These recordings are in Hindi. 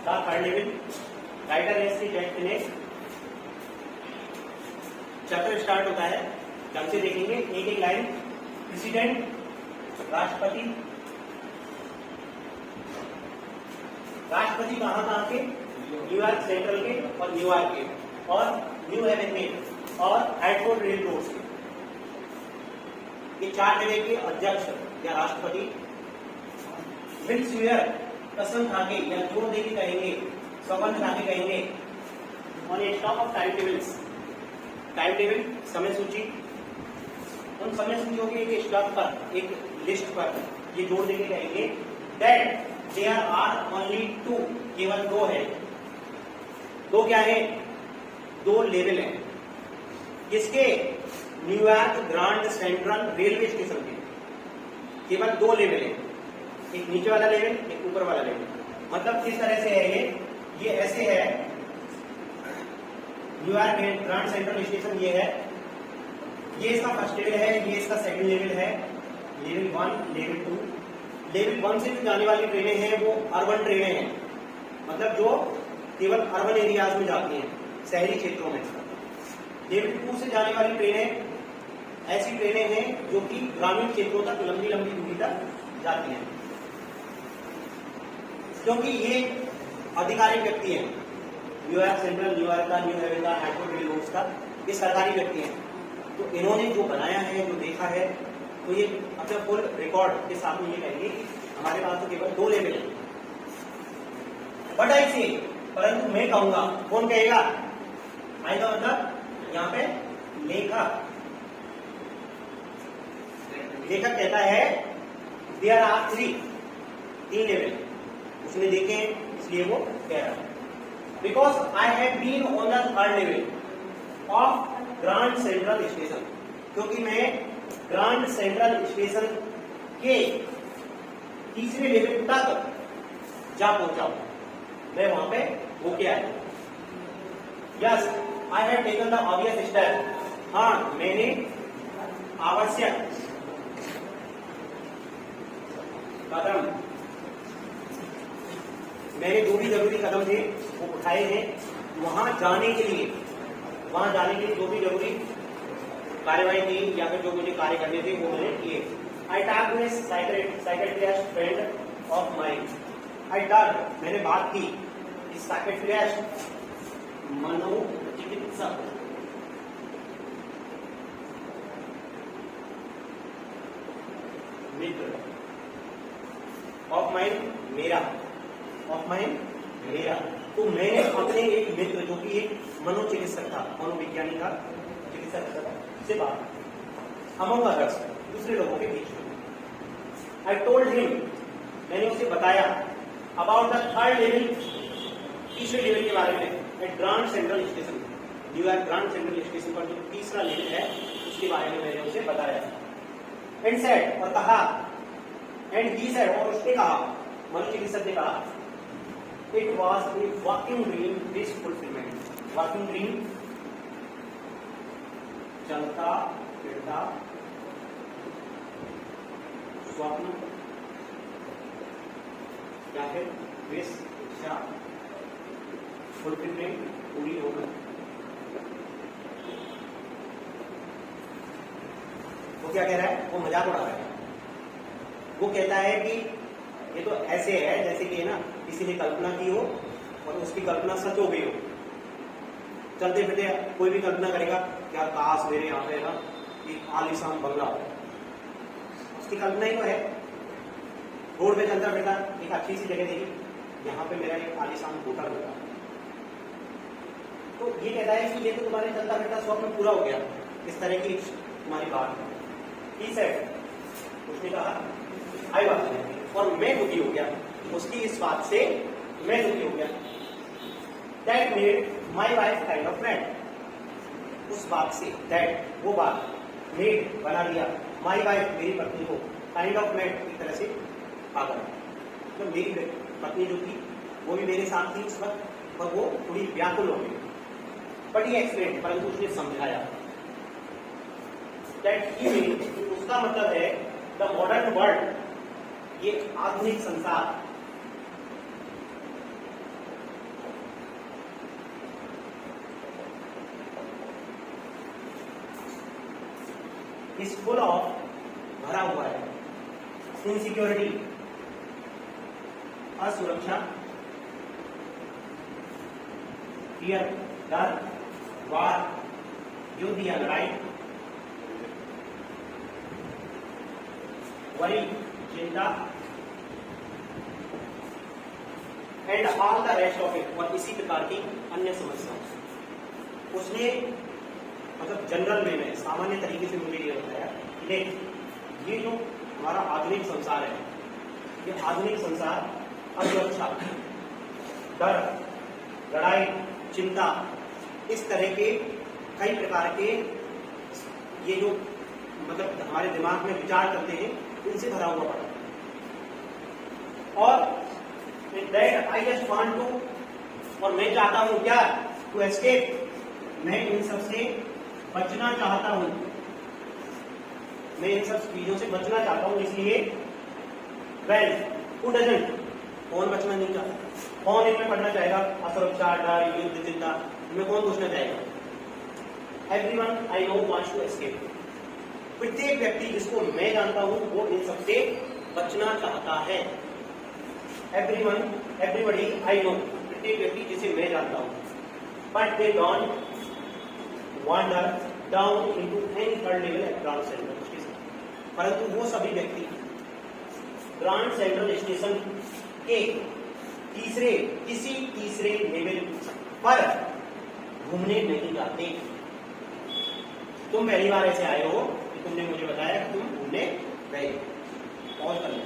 The third level writer S C Z ने चैप्टर स्टार्ट होता है। ढंग से देखेंगे एक एक लाइन। प्रेसिडेंट राष्ट्रपति, राष्ट्रपति कहाँ के? न्यूयॉर्क सेंट्रल के और न्यूयॉर्क के और न्यू हेवन में और हेडफोर्ड रेल रोड के, ये 4 जगह के अध्यक्ष या राष्ट्रपति विल स्वीयर कसम खा के या जोर दे के कहेंगे, सौगंध खा के कहेंगे on A stock of time tables, time table समय सूची, उन समय सूचियों के एक स्टॉक पर, एक लिस्ट पर ये जोड़ देके कहेंगे दैट देयर आर ओनली 2, केवल 2 है। 2 क्या है? 2 लेवल है किसके? New York Grand central railway station के केवल 2 लेवल है, एक नीचे वाला लेवल, एक ऊपर वाला लेवल। मतलब किस तरह से है ये ऐसे है। न्यूयॉर्क ग्रांड सेंट्रल स्टेशन ये है, ये इसका फर्स्ट लेवल है, ये इसका सेकंड लेवल है, लेवल 1, लेवल 2। लेवल 1 से जो जाने वाली ट्रेनें हैं वो अर्बन ट्रेनें हैं, मतलब जो केवल अर्बन एरियाज में जाती हैं, शहरी क्षेत्रों में। लेवल 2 से जाने वाली ट्रेनें ऐसी ट्रेनें हैं जो कि ग्रामीण क्षेत्रों तक लंबी लंबी दूरी तक जाती हैं, क्योंकि ये आधिकारिक व्यक्ति हैं। न्यूयॉर्क सेंट्रल, न्यूयॉर्क का, न्यू हेवन का, हेडफोर्ड रेल रोड का, ये सरकारी व्यक्ति हैं। तो इन्होंने जो बनाया है, जो देखा है, तो ये अपने फुल रिकॉर्ड के साथ में ये कहेंगे कि हमारे पास तो केवल 2 लेवल है। बट आई से, परंतु मैं कहूंगा, कौन कहेगा? आई का मतलब यहाँ पे लेखक, लेखक कहता है देयर आर 3 लेवल, उसने देखे इसलिए वो कह रहा है। Because I have been on the third level of Grand Central station, क्योंकि मैं ग्रांड सेंट्रल स्टेशन के तीसरे लेवल तक जा पहुंचा हूं, मैं वहां पे वो क्या है। Yes I have taken the obvious step, हाँ मैंने आवश्यक कदम, मैंने जो भी जरूरी कदम थे वो उठाए हैं वहां जाने के लिए, वहां जाने के लिए जो भी जरूरी कार्यवाही थी या फिर जो मुझे कार्य करने थे वो मैंने किए। I talked with psychiatrist friend of mine, I talked मैंने बात की इस साइकियाट्रिस्ट मनोचिकित्सक मित्र ऑफ माइन मेरा, ऑफ माइन मेरा, तो मैंने अपने एक मित्र जो कि एक मनोचिकित्सक था, मनोविज्ञानी था, चिकित्सक से बात अमंग अदर्स, दूसरे लोगों के बीच में। आई टोल्ड हिम, मैंने उसे बताया अबाउट द थर्ड लेवल, तीसरे लेवल के बारे में, at Grand Central station, New York Grand Central station पर जो तीसरा लेवल है उसके बारे में मैंने उसे बताया। एंड सेड, और कहा, एंड ही सेड, और उसने कहा, मनोचिकित्सक ने कहा, it was a walking dream this fulfilment. Walking dream चलता फिरता स्वप्न या फिर विश, इच्छा, फुलफिलमेंट पूरी होना। वो क्या कह रहा है? वो मजाक उड़ा रहा है। वो कहता है कि ये तो ऐसे है जैसे कि ना किसी ने कल्पना की हो और उसकी कल्पना सच हो गई हो। चलते फिरते कोई भी कल्पना करेगा क्या काश मेरे यहाँ पे ना एक आलीशान बंगला हो, उसकी कल्पना ही तो है। रोड पे चलता फिरता एक अच्छी सी जगह देखी, यहाँ पे मेरा एक आलीशान होटल होगा, तो ये कहता है कि ये तो तुम्हारे चलता फिरता स्वप्न पूरा हो गया। इस तरह की तुम्हारी बात है। उसने कहा आई बात है, और मैं दुखी हो गया उसकी इस बात से, मैं दुखी हो गया। That made my wife kind of friend, उस बात से, दैट वो बात, मेड बना दिया, माई वाइफ मेरी पत्नी को, काइंड ऑफ फ्रेंड एक तरह से पागल। तो मेरी पत्नी जो थी वो भी मेरे साथ थी उस वक्त, और वो थोड़ी व्याकुल हो गई। बट ये एक्सप्लेन, परंतु उसने समझाया। दैट ही मीन, उसका मतलब है द मॉडर्न वर्ल्ड, ये आधुनिक संसार इज फुल ऑफ, भरा हुआ है, इनसिक्योरिटी, असुरक्षा, फियर, डर, वार, युद्ध या लड़ाई, वरी, चिंता, and all the rest of it, और इसी प्रकार की अन्य समस्याएं। उसने मतलब जनरल वे में, सामान्य तरीके से मुझे ये बताया कि देख, ये जो हमारा आधुनिक संसार है, ये आधुनिक संसार असुरक्षा, डर, लड़ाई, चिंता, इस तरह के कई प्रकार के ये जो मतलब हमारे दिमाग में विचार करते हैं, इनसे भरा हुआ पड़ा। और that I just want to, और मैं चाहता हूं क्या, टू एस्केप, मैं इन सब से बचना चाहता हूं, मैं इन सब चीजों से बचना चाहता हूं। इसलिए वेल, हु डजंट, कौन बचना नहीं चाहता, कौन इनमें पढ़ना चाहेगा, असुरक्षा, डर, युद्ध, चिंता, इनमें कौन पूछना चाहेगा। Everyone I know wants to escape, प्रत्येक व्यक्ति जिसको मैं जानता हूं वो इन सबसे बचना चाहता है। एवरीवन, एवरीबॉडी आई नो, प्रत्येक व्यक्ति जिसे मैं जानता हूं, but they don't wander down into any third level at Grand Central Station, परंतु वो सभी व्यक्ति ग्रांड सेंट्रल स्टेशन के किसी तीसरे लेवल पर घूमने नहीं जाते। तुम पहली बार ऐसे आए हो कि तुमने मुझे बताया कि तुम घूमने गए और करने,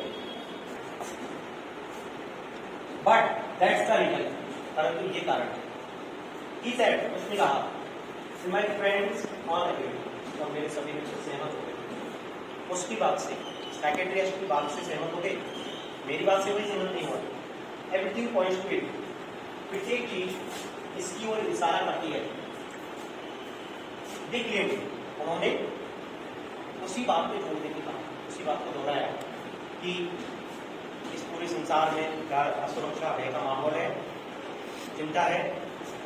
बट दैट्स द रीजन, परंतु ये कारण है। He said, उसने कहा, माय फ्रेंड्स ऑल एग्री, और मेरे सभी मित्र सहमत हो गए उसकी बात से, साइकेट्रिस्ट की बात से सहमत हो गए, मेरी बात से कोई सहमत नहीं हुआ। एवरीथिंग पॉइंट्स टू इट, प्रत्येक चीज इसकी ओर इशारा करती है। देखिए, उन्होंने उसी बात पे जोड़ने की कहा, उसी बात को दोहराया कि इस पूरे संसार में असुरक्षा, भय का माहौल है, चिंता है,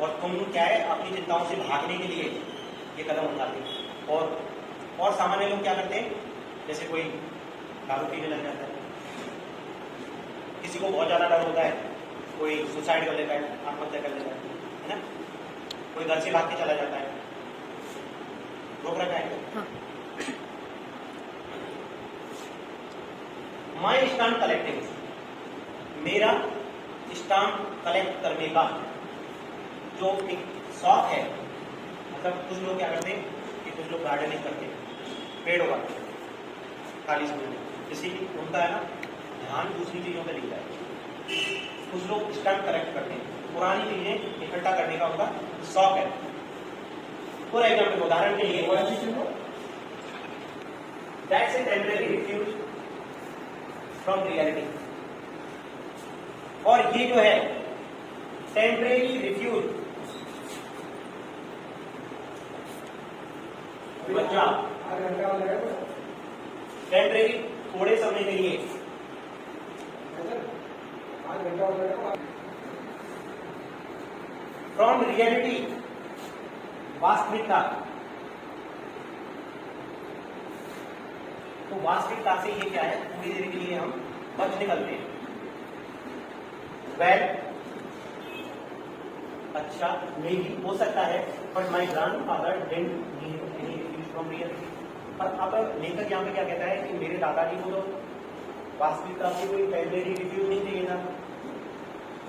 और तुम क्या है, अपनी चिंताओं से भागने के लिए ये कदम उठाते। और सामान्य लोग क्या करते हैं, जैसे कोई दारू पीने लग जाता है, किसी को बहुत ज्यादा डर होता है, कोई सुसाइड कर लेता है, आत्महत्या कर लेता है ना, कोई घर से भाग के चला जाता है, रोक रखा है। हाँ। माई स्टाम्प कलेक्टिंग, मेरा स्टाम्प कलेक्ट करने का जो एक शौक है, मतलब कुछ लोग क्या करते हैं कि कुछ लोग गार्डनिंग करते हैं, पेड़ उगाते हैं खाली समय में, किसी की उनका है ना ध्यान दूसरी चीजों पे दिखता है। कुछ लोग स्टैम्प कलेक्ट करते हैं, पुरानी चीजें इकट्ठा करने का उनका शौक है। फॉर एग्जाम्पल, उदाहरण के लिए, that's a temporary refuse from reality, और ये जो है टेम्परेरी रिफ्यूज, बच्चा टेम्परेरी, थोड़े समय के लिए, फ्रॉम रियलिटी, वास्तविकता, तो वास्तविकता से ये क्या है, थोड़ी देर के लिए हम बच निकलते हैं। वेल, अच्छा, मे भी हो सकता है, but my grandfather didn't need any refuse from reality. पर अब लेखक यहाँ पे क्या कहता है कि मेरे दादाजी को तो वास्तविकता से कोई टेम्परेरी रिफ्यूज नहीं चाहिए था,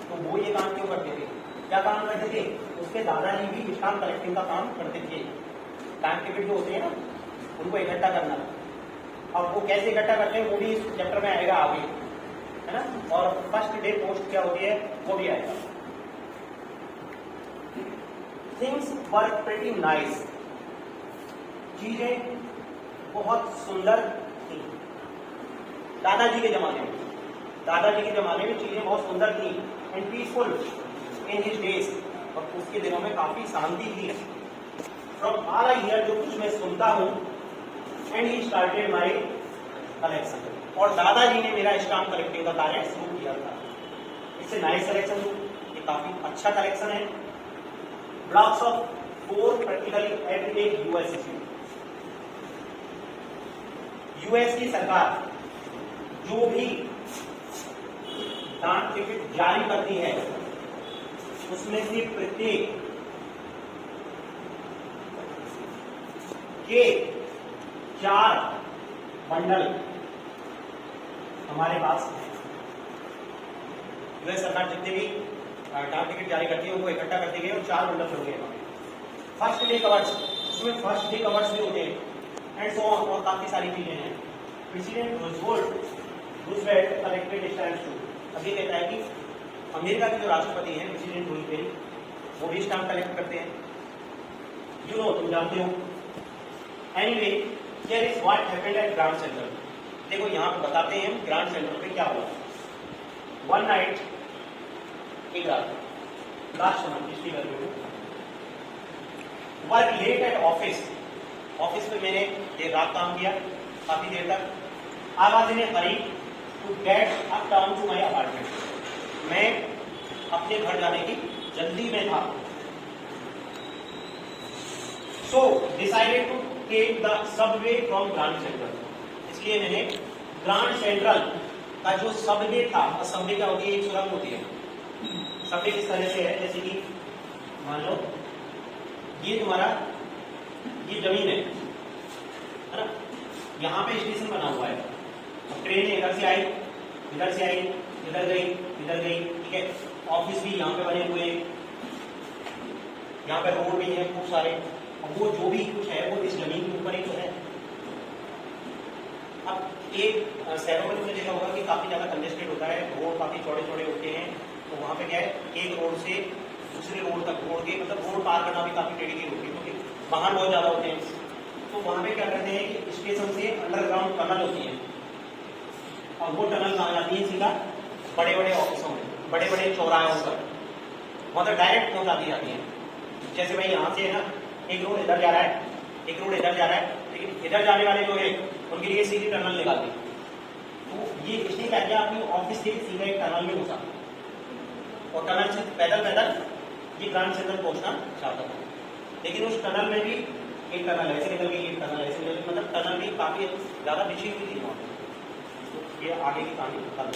तो वो ये काम क्यों करते थे, क्या काम करते थे, उसके दादाजी भी स्टाम्प कलेक्टिंग का काम करते थे। स्टाम्प टिकट जो होते हैं ना, उनको इकट्ठा करना, अब वो कैसे इकट्ठा करते हैं वो भी इस चैप्टर में आएगा आगे, है ना, और फर्स्ट डे पोस्ट क्या होती है वो भी आएगा। थिंग्स वर प्रीटी नाइस, चीजें बहुत सुंदर थी दादाजी के जमाने में, दादाजी के जमाने में चीजें बहुत सुंदर थी, and peaceful in his days, और उसके दिनों में काफी शांति थी। फ्रॉम ऑल आई हियर, जो कुछ मैं सुनता हूं, and he started my collection, और दादाजी ने मेरा स्टाम्प कलेक्टिंग का कार्य शुरू किया था। इससे नाइस कलेक्शन, ये काफी अच्छा कलेक्शन है। Blocks of 4 practically everyday US issue, US की सरकार जो भी डाक टिकट जारी करती है उसमें से प्रत्येक के 4 बंडल हमारे पास है। यूएस सरकार जितने भी डाक टिकट जारी करती है उनको इकट्ठा करती है और 4 बंडल होंगे। फर्स्ट डे कवर्स, उसमें फर्स्ट डे कवर्स भी होते हैं एंड सो ऑन, और काफी सारी चीजें हैं। President Roosevelt collected stamps too. अब ये कहता है कि अमेरिका के जो राष्ट्रपति हैं प्रेसिडेंट रूजवेल्ट, वो भी स्टैम्प कलेक्ट करते हैं। यू नो, तुम जानते हो। Anyway, here is what happened at Grand central. देखो यहाँ पे बताते हैं हम ग्रांड सेंट्रल पे क्या हुआ। वन नाइट, एक रात, लास्ट मंथ पिछली बार work late at office. Office पे मैंने देर रात काम किया, काफी देर तक। I was in a hurry to get up down to my apartment. मैं अपने घर जाने की जल्दी में था। So decided to take the subway from Grand Central. इसलिए मैंने ग्रांड सेंट्रल का जो सबवे था, और सबवे क्या होती है, एक सुरंग होती है। सबवे किस तरह से है, जैसे कि मान लो ये तुम्हारा ये जमीन है ना, यहाँ पे स्टेशन बना हुआ है। अब ट्रेन इधर से आई, इधर से आई, इधर गई, इधर गई, ठीक है। ऑफिस भी यहाँ पे बने हुए हैं, यहाँ पे रोड भी है खूब सारे। अब वो जो भी कुछ है वो इस जमीन के ऊपर ही तो है। अब एक शहरों में तुमने देखा होगा कि काफी ज्यादा कंजेस्टेड होता है, रोड काफी चौड़े चौड़े होते हैं। तो वहाँ पे क्या है, एक रोड से दूसरे रोड तक, रोड के मतलब रोड पार करना भी काफी टेढ़ी होती है क्योंकि वाहन बहुत ज्यादा होते हैं। तो वहाँ पे क्या करते हैं कि स्टेशन से अंडरग्राउंड टनल होती है, और वो टनल कहाँ जाती है, सीधा बड़े बड़े ऑफिसों में, बड़े बड़े चौराहों पर, मतलब डायरेक्ट पहुंचाती जाती है। जैसे भाई यहाँ से है ना, एक रोड इधर जा रहा है, एक रोड इधर जा रहा है, लेकिन इधर जाने वाले जो है उनके लिए सीधी टनल निकालती। तो ये इसने क्या किया, अपनी ऑफिस से सीधा एक टनल में घुसा, और टनल से पैदल पैदल ये ग्रांड सेंट्रल पहुंचना चाहता था। लेकिन उस टनल में भी एक टनल ऐसे निकल गई, एक टनल ऐसे निकल गई, मतलब टनल भी काफी ज्यादा बिछी हुई थी वहां। तो ये आगे की कहानी बता दो।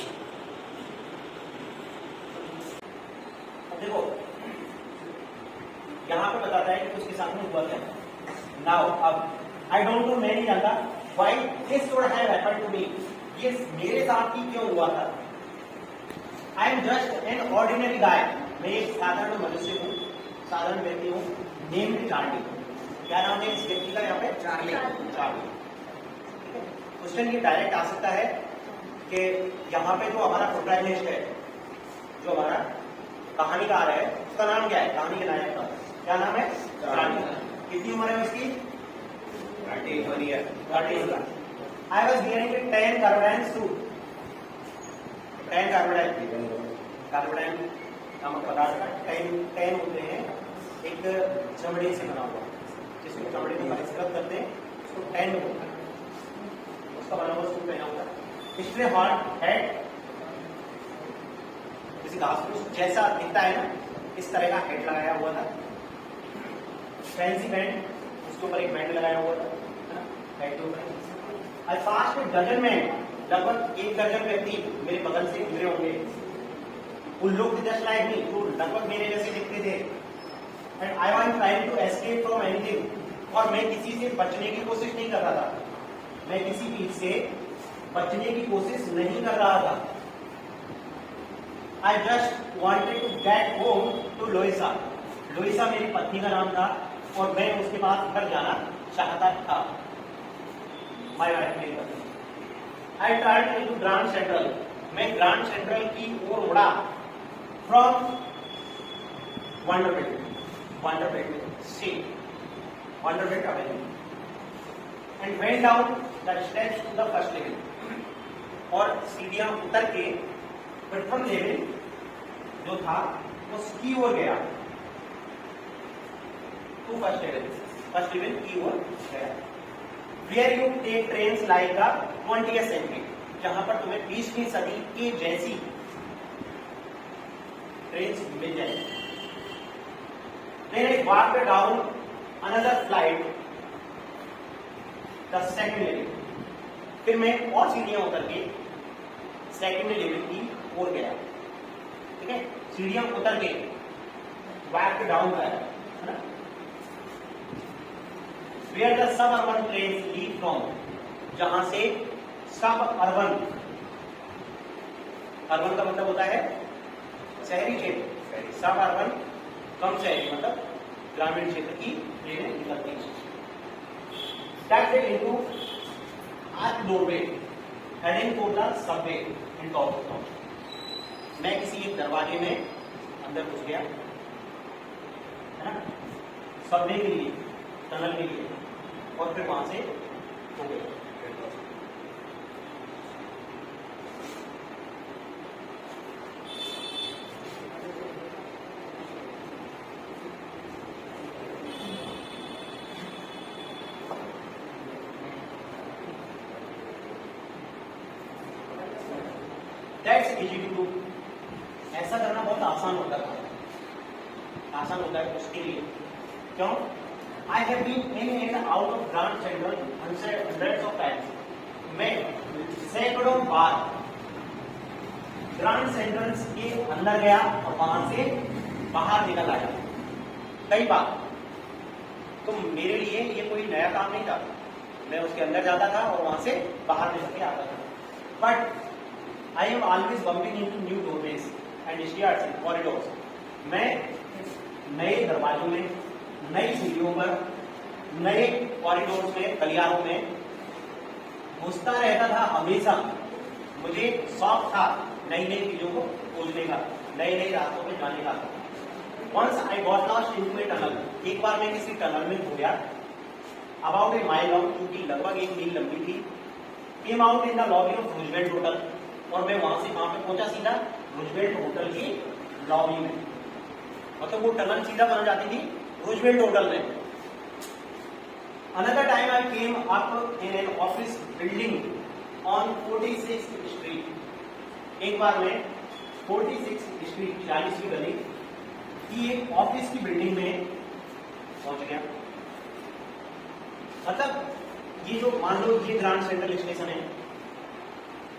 देखो यहाँ पे बताता है कि उसके साथ में हुआ क्या। नाउ अब आई डोंट नो, मैं नहीं जानता why this would have happened to me, ये मेरे साथ ही क्यों हुआ था। I am just an ordinary guy, मैं एक साधारण मनुष्य हूँ, साधारण व्यक्ति हूँ, नेम्ड चार्ली। क्या नाम है इस व्यक्ति का यहाँ पे, चार्ली। क्वेश्चन ये डायरेक्ट आ सकता है कि यहाँ पे जो हमारा प्रोटैगनिस्ट है, जो हमारा कहानीकार है, उसका नाम क्या है, कहानी के नायक का क्या नाम है, चार्ली। कितनी उम्र है उसकी, 31 year. I was hearing 10 carbodine suit. 10 carbodine नामक पदार्थ का 10 होते हैं, एक चमड़े से बना हुआ, जिसको चमड़े में परिष्कृत करते हैं, उसको 10 होता है, उसका बना हुआ सूट पहना होता है। पिछले हार्ट हेड, किसी घास फूस जैसा दिखता है ना, इस तरह का हेड लगाया हुआ था। फैंसी बैंड, उसके ऊपर एक बैंड लगाया हुआ था, है ना, हेड के ऊपर। आई फास्ट डजन में, लगभग 1 दर्जन व्यक्ति मेरे बगल से गुजरे होंगे। उन लोग जस्ट लाइक मी, जो लगभग मेरे जैसे दिखते थे। And I was trying to escape from anything, और मैं किसी से बचने की कोशिश नहीं कर रहा था, मैं किसी चीज से बचने की कोशिश नहीं कर रहा था। I just wanted to get home to Louisa. Louisa मेरी पत्नी का नाम था, और मैं उसके पास घर जाना चाहता था। माय वाइफ मेरी पत्नी। I tried into Grand Central, मैं ग्रांड सेंट्रल की ओर उड़ा, फ्रॉम वंडरबिल्ट सी, Vanderbilt Avenue, and went down the steps to the first level, और सीढ़ियां उतर के प्रथम लेवल जो था उसकी ओर गया, टू फर्स्ट लेवल की ओर गया। Where you take trains like the 20th century, जहां पर तुम्हें 20वीं सदी की जैसी ट्रेन मिल जाएगी। Then I walked down another flight, the second level, फिर मैं और सीढ़ियां उतर के सेकेंड लेवल की ओर गया, ठीक है। सीढ़ियां उतर के बैक डाउन का है ना, where the suburban train leave from, जहां से सब अर्बन, अर्बन का मतलब होता है शहरी क्षेत्र, सब अर्बन कम शहरी मतलब ग्रामीण क्षेत्र की ट्रेनें निकलती हैं। That into arch doorway heading for the subway in top of town. मैं किसी एक दरवाजे में अंदर घुस गया, है ना, सबवे के लिए, टनल के लिए, और फिर वहां से हो गया। That's easy to do. ऐसा करना बहुत आसान होता है, आसान होता है उसके लिए। क्यों? I have been in and out of Grand Central hundreds of times. मैं सैकड़ों बार ग्रांड सेंट्रल के अंदर गया और वहां से बाहर निकल आया, कई बार। तो मेरे लिए ये कोई नया काम नहीं था, मैं उसके अंदर जाता था और वहां से बाहर निकल के आता था। But I am always bumping into new doorways and stairs and corridors. मैं नए दरवाजों में, नई सीढ़ियों पर, नए कॉरिडोर्स में, गलियारों में घुसता रहता था हमेशा। मुझे शौक था नई नई चीजों को खोजने का, नए नए रास्तों में जाने का। Once I got lost into a tunnel. एक बार मैं किसी टनल में घुस गया, about a mile long, जो कि लगभग 1 मील लंबी थी। Came out in the lobby of Roosevelt Hotel. और मैं वहां से कहां पे पहुंचा? सीधा रूजवेल्ट होटल की लॉबी में, मतलब वो टनल सीधा बन जाती थी रूजवेल्ट होटल में। Another time I came up in an office building on 46th street. एक बार मैं 46th स्ट्रीट 40वीं गली की एक ऑफिस की बिल्डिंग में पहुंच गया। मतलब ये जो, मान लो ये ग्रांड सेंट्रल स्टेशन है,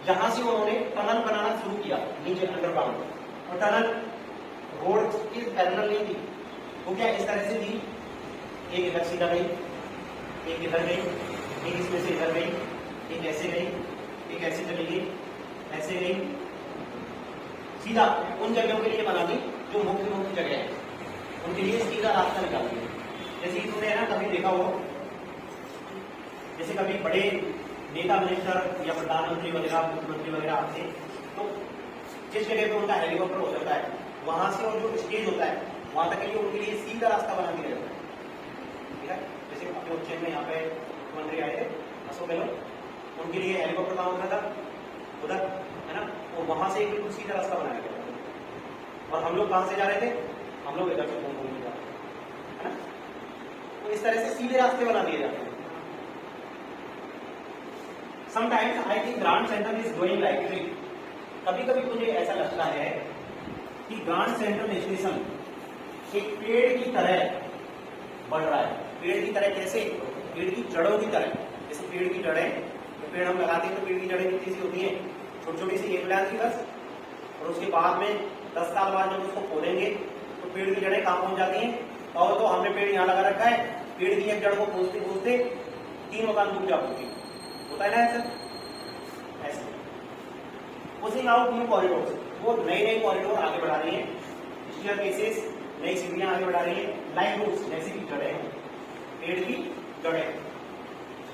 जहां से उन्होंने टनल बनाना शुरू किया नीचे अंडरग्राउंड, और टनल रोड की पैरेलल नहीं थी, वो क्या इस तरह से थी, एक इधर सीधा गई, एक इधर गई, एक इसमें से इधर गई, एक ऐसे गई, एक ऐसे चली गई, ऐसे गई, सीधा उन जगहों के लिए बना दी जो मुख्य मुख्य जगह है, उनके लिए सीधा रास्ता निकाल दिया। जैसे तुमने ना कभी देखा हो, जैसे कभी बड़े नेता, मिनिस्टर या प्रधानमंत्री वगैरह, मुख्यमंत्री वगैरह आते हैं, तो जिस जगह पे उनका हेलीकॉप्टर हो जाता है, वहां से और जो स्टेज होता है वहां तक के लिए उनके लिए सीधा रास्ता बना दिया जाता है, ठीक है। जैसे अपने उज्जैन में यहाँ पे मुख्यमंत्री आए थे अशोक गहलोत, उनके लिए हेलीकॉप्टर कहाँ होता था? उधर, है ना, और वहां से बिल्कुल सीधा रास्ता बनाया गया। और हम लोग कहाँ से जा रहे थे? हम लोग इधर से घूम घूम के जा रहे थे, है ना। तो इस तरह से सीधे रास्ते बना दिए जाते हैं। Sometimes I think Grand Central is going like a tree. कभी कभी मुझे ऐसा लगता है कि ग्रांड सेंट्रल स्टेशन एक पेड़ की तरह बढ़ रहा है। पेड़ की तरह कैसे? पेड़ की जड़ों की तरह। जैसे पेड़ की जड़ें, तो पेड़ हम लगाते हैं तो पेड़ की जड़ें कितनी सी होती हैं? छोटी छोटी सी, एक लाइन की बस, और उसके बाद में 10 साल बाद जब उसको खोदेंगे तो पेड़ की जड़ें कहाँ पहुंच जाती हैं? और तो हमने पेड़ यहाँ लगा रखा है, पेड़ की एक जड़ को खोदते खोदते 3 मकान डूब जाती होता है ना ऐसे। पुशिंग आउट न्यू कॉरिडोर्स, वो नए नए कॉरिडोर आगे बढ़ा रही है, स्टेयरकेसेस, नई सीढ़ियां आगे बढ़ा रही है, लाइन रूट्स जैसे कि जड़ें हैं, पेड़ की जड़ें।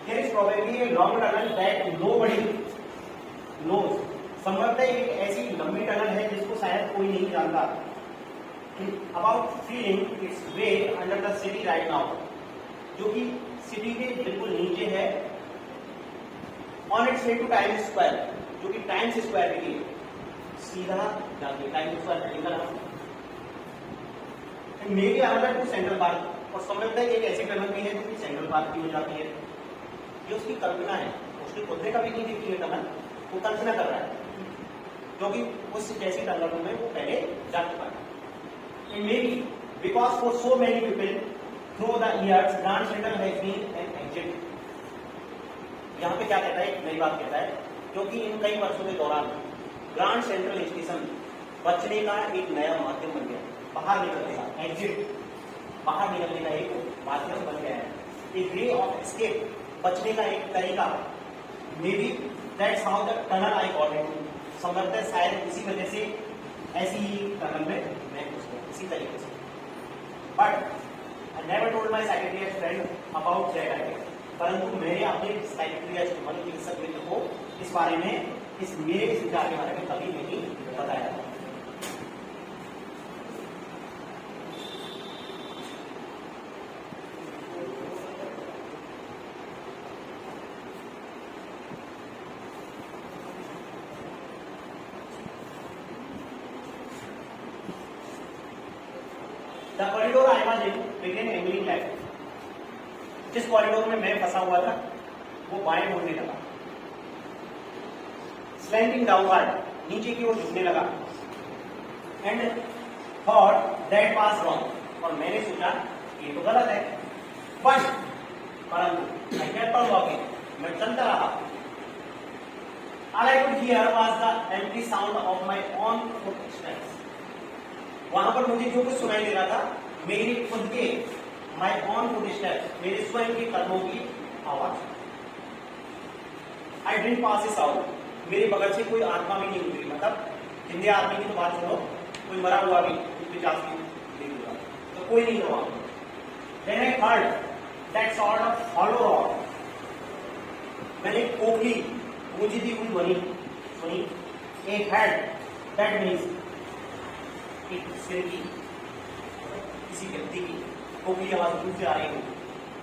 There is probably a long tunnel that nobody knows. संभवतः एक ऐसी लंबी टनल है जिसको शायद कोई नहीं जानता। About feeling its way under the city right now, जो कि सिटी के बिल्कुल नीचे है, on its way to Times Square, जो कि टाइम्स स्क्वायर के लिए सीधा जाके टाइम्स स्क्वायर निकल रहा है। Maybe another to Central Park, और संभवतः एक ऐसी टनल भी है जो कि सेंट्रल पार्क की हो जाती है। ये उसकी कल्पना है, उसकी खुद ने कभी नहीं देखी है टनल, वो कल्पना कर रहा है, क्योंकि उस जैसी टनलों में वो पहले जा चुका है। Maybe because for so many people through the years Grand Central has been an exit. यहाँ पे क्या कहता है, एक नई बात कहता है, क्योंकि इन कई वर्षों के दौरान ग्रांड सेंट्रल स्टेशन बचने का एक नया माध्यम बन गया, बाहर निकलने का, एग्जिट, बाहर निकलने का एक माध्यम बन गया है, एक वे ऑफ एस्केप, बचने का एक तरीका। May be that's how the tunnel I got it, संभवतः है शायद इसी वजह से ऐसी ही टनल में मैं घुस गया, इसी तरीके से। But I never told my psychiatrist friend about that idea, परंतु मैंने अपने साइकियाट्रिस्ट मनोचिकित्सक मित्र को इस बारे में, इस मेरे इस विचार के बारे में कभी नहीं बताया। The corridor I was in began angling like, जिस कॉरिडोर में मैं फंसा हुआ था वो बाएं मुड़ने लगा, स्लैंटिंग डाउनवर्ड, नीचे की ओर झुकने लगा, and thought that was wrong, और मैंने सोचा ये तो गलत है, परंतु आई केप्ट ऑन वॉकिंग, मैं चलता रहा। All I could hear was the empty sound of my own footsteps. वहां पर मुझे जो कुछ सुनाई दे रहा था, मेरी खुद के, माई ऑन फुटस्टेप्स, मेरे स्वयं के कदमों की आवाज। I didn't pass this out, मेरे बगल से कोई आत्मा भी नहीं गुजरी, मतलब हिंदी आदमी की तो बात सुनो, कोई मरा हुआ भी कुछ नहीं हुआ, तो कोई नहीं हुआ। Then I heard that sort of hollow roar, मैंने खोखली गूंजती हुई ध्वनि सुनी, एक हेड, दैट मीन्स एक सिर की, किसी व्यक्ति की खोखली आवाज दूर से आ रही है,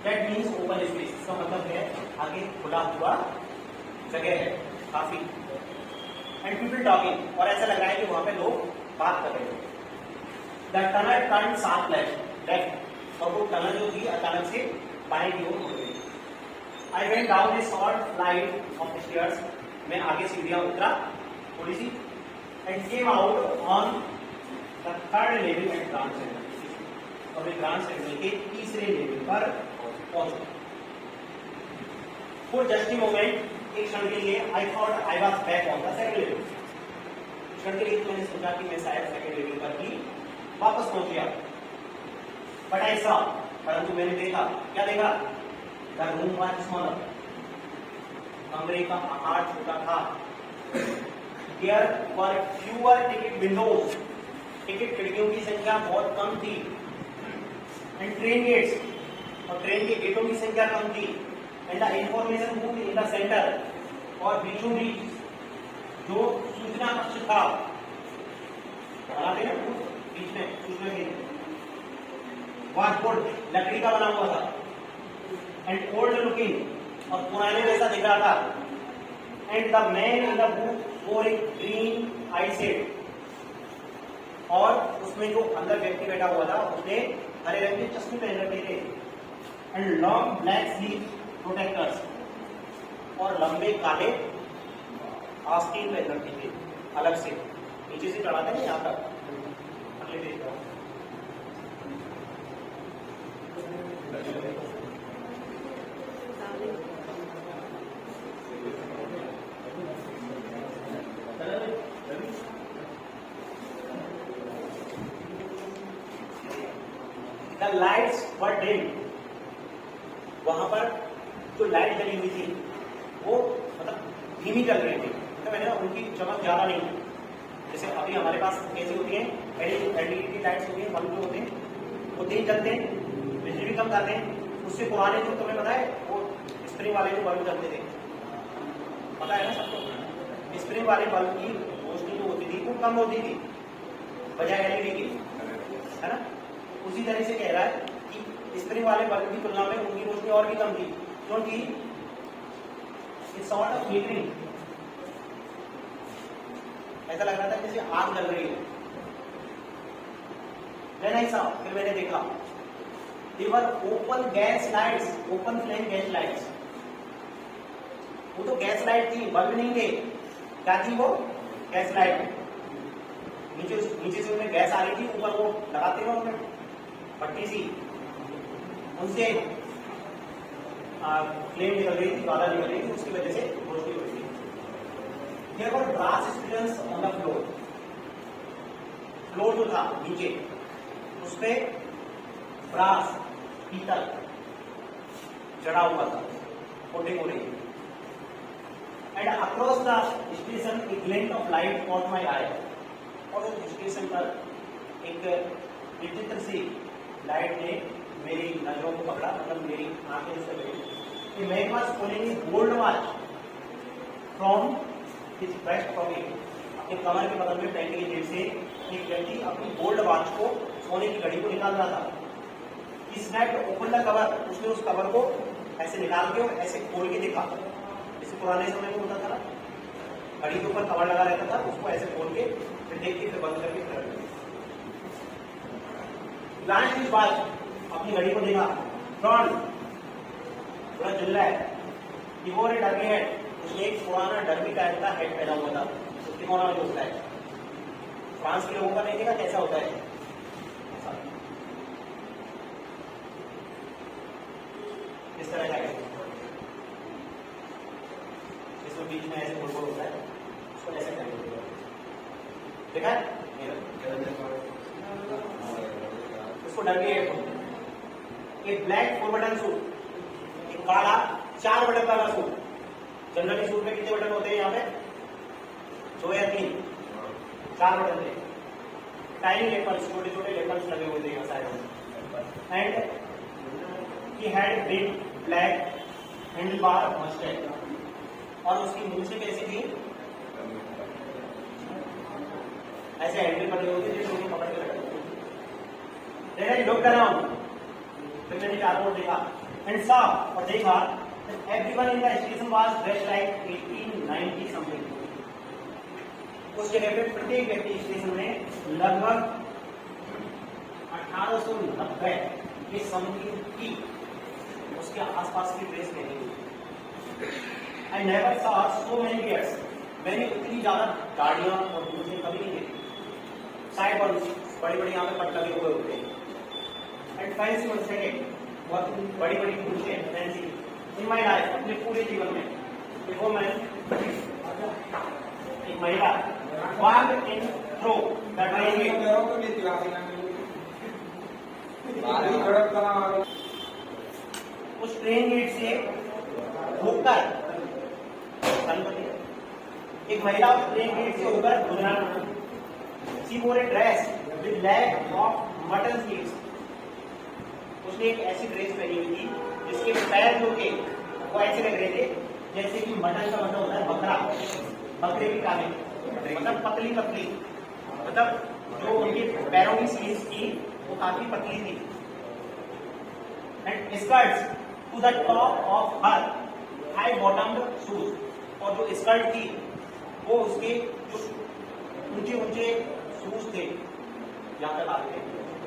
दैट मीन्स ओपन स्पेस, इसका मतलब है आगे खुला हुआ जगह है काफी, एंड पीपल टॉकिंग, और ऐसा लग रहा है कि वहां पे लोग बात कर रहे हैं। The tunnel turn sharp left, और वो टनल जो थी अचानक से बाएं की ओर मुड़ गई। I went down a short flight of stairs, मैं आगे सीढ़ियां उतरा थोड़ी सी, and came out on the third level at Grand Center, और मैं ग्रांड सेंटर के तीसरे लेवल पर पहुंचा। फॉर जस्ट ए मोमेंट, एक क्षण के लिए, I thought I was back on the second level, क्षण के लिए तो मैंने सोचा कि मैं शायद सेकंड लेवल पर ही वापस पहुंच गया। बट आई सॉ, परंतु मैंने देखा, क्या देखा? द रूम वाज स्मॉलर, कमरे का आकार छोटा था। There were fewer ticket windows, ticket खिड़कियों की संख्या बहुत कम थी, एंड ट्रेन गेट्स, और ट्रेन के गेटों की संख्या कम थी, and the information booth in the centre, और बीचों बीच जो सूचना कक्ष था, बीच में सूचना केंद्र, वाज वुड, लकड़ी का बना हुआ था, एंड ओल्ड लुकिंग, और पुराने जैसा दिख रहा था, and the man in the booth वोर ए ग्रीन आई सेट, और उसमें जो अंदर व्यक्ति बैठा हुआ था उसने हरे रंग के चश्मे पहन रखे थे, and long black sleeve protectors, और लंबे काले आस्तीन पहन रखे थे अलग से, नीचे से चढ़ाते हैं यहाँ तक, अगले पेज पर। The lights were dim, वहां पर जो लाइट जली हुई थी वो मतलब धीमी जल रही थी, तो मैंने उनकी चमक ज्यादा नहीं, जैसे अभी हमारे पास कैसी होती है एलईडी की लाइट्स होती है, बल्ब जो होते हैं वो तेज जलते हैं, बिजली भी कम करते हैं। उससे पुराने जो तुम्हें पता है वो स्प्रिंग वाले जो बल्ब जलते थे, पता है ना सबको, स्प्रिंग वाले बल्ब की रोशनी जो होती थी वो कम होती थी बजाय एलईडी की, है ना। उसी तरह से कह रहा है कि स्प्रिंग वाले बल्ब की तुलना में उनकी रोशनी और भी कम थी, क्योंकि इट्स सॉर्ट ऑफ फ्लिकरिंग, ऐसा लग रहा था जैसे आग जल रही हो। देन आई सॉ, फिर मैंने देखा, there were open gas lights, open flame gas lights, वो तो गैस लाइट थी, बल्ब नहीं थे, क्या थी वो? गैस लाइट, नीचे से उनमें गैस आ रही थी, ऊपर वो लगाते हैं उनमें पट्टी सी, उनसे फ्लेम निकल रही थी, ज्यादा निकल रही थी, उसकी वजह से रोशनी हो रही थी। There were brass students on the floor. Floor जो था नीचे उस पे ब्रास पीतल चढ़ा हुआ था, कोटिंग हो रही थी। And across the station a glint of light caught my eye, और उस स्टेशन पर एक विचित्र सी लाइट ने मेरी नजरों को पकड़ा, मतलब मेरी आंखें से गई। A man was pulling a gold watch from his breast pocket, अपने कमर के बगल में पहन के जेब से एक व्यक्ति अपनी गोल्ड वॉच को, सोने की घड़ी को निकाल रहा था। He snapped open the cover, उसने उस कवर को ऐसे निकाल के और ऐसे खोल के देखा, जैसे पुराने समय में होता था ना, घड़ी के ऊपर कवर लगा रहता था, उसको ऐसे खोल के फिर देख के फिर बंद करके फिर रख दिया। Glanced his watch, अपनी घड़ी को देखा, फ्रॉन्ट थोड़ा जल रहा है। He wore a derby hat, उसने एक पुराना डर्बी टाइप का हेड पहना हुआ था, उसके कोना में होता है। फ्रांस के लोगों का नहीं देखा कैसा होता है, इस तरह का इसमें बीच में ऐसे गोल गोल होता है, उसको ऐसे करके देखा है, उसको डर्बी हेड। एक ब्लैक 4 बटन सूट, एक काला 4 बटन वाला सूट। जनरली सूट में कितने बटन होते हैं यहाँ पे? 2 या 3, 4 बटन थे। टाइनी लेपर्स, छोटे छोटे लेपर्स लगे हुए थे यहाँ साइड में। And he had big black handlebar mustache, और उसकी मूंछें कैसी थी? ऐसे हैंडल बने हुए थे जिसको उन्हें पकड़ के रखा। Then I looked around, फिर मैंने चारों ओर देखा, and saw, और देखा that everyone in the station was dressed like 1890 something. उस जगह पे प्रत्येक व्यक्ति स्टेशन में लगभग 1890 के समथिंग की उसके आसपास की ड्रेस पहनी हुई। I never saw so many beards. मैंने इतनी ज्यादा गाड़ियां और मूंछें कभी नहीं देखी। साइड पर बड़ी बड़ी यहाँ पे पट लगे हुए होते हैं। एंड फैंसी वन सेकेंड, बहुत बड़ी बड़ी मूंछें फैंसी इन माई लाइफ, अपने पूरे जीवन में। देखो मैं एक महिला walked in through the train gate, उस ट्रेन गेट से होकर एक महिला उस ट्रेन गेट से होकर गुजराना। She wore a dress with leg of mutton sleeves. उसने एक ऐसी ड्रेस पहनी हुई थी जिसके पैर जो थे वो ऐसे लग रहे थे जैसे कि मटन का मतलब होता है बकरा, बकरे की काले, मतलब पतली पतली, मतलब जो उनके पैरों की स्लीव्स थी वो काफी पतली थी। And skirts to the top of her high bottomed shoes, और जो स्कर्ट थी वो उसके जो ऊंचे ऊंचे शूज थे जहाँ तक आते थे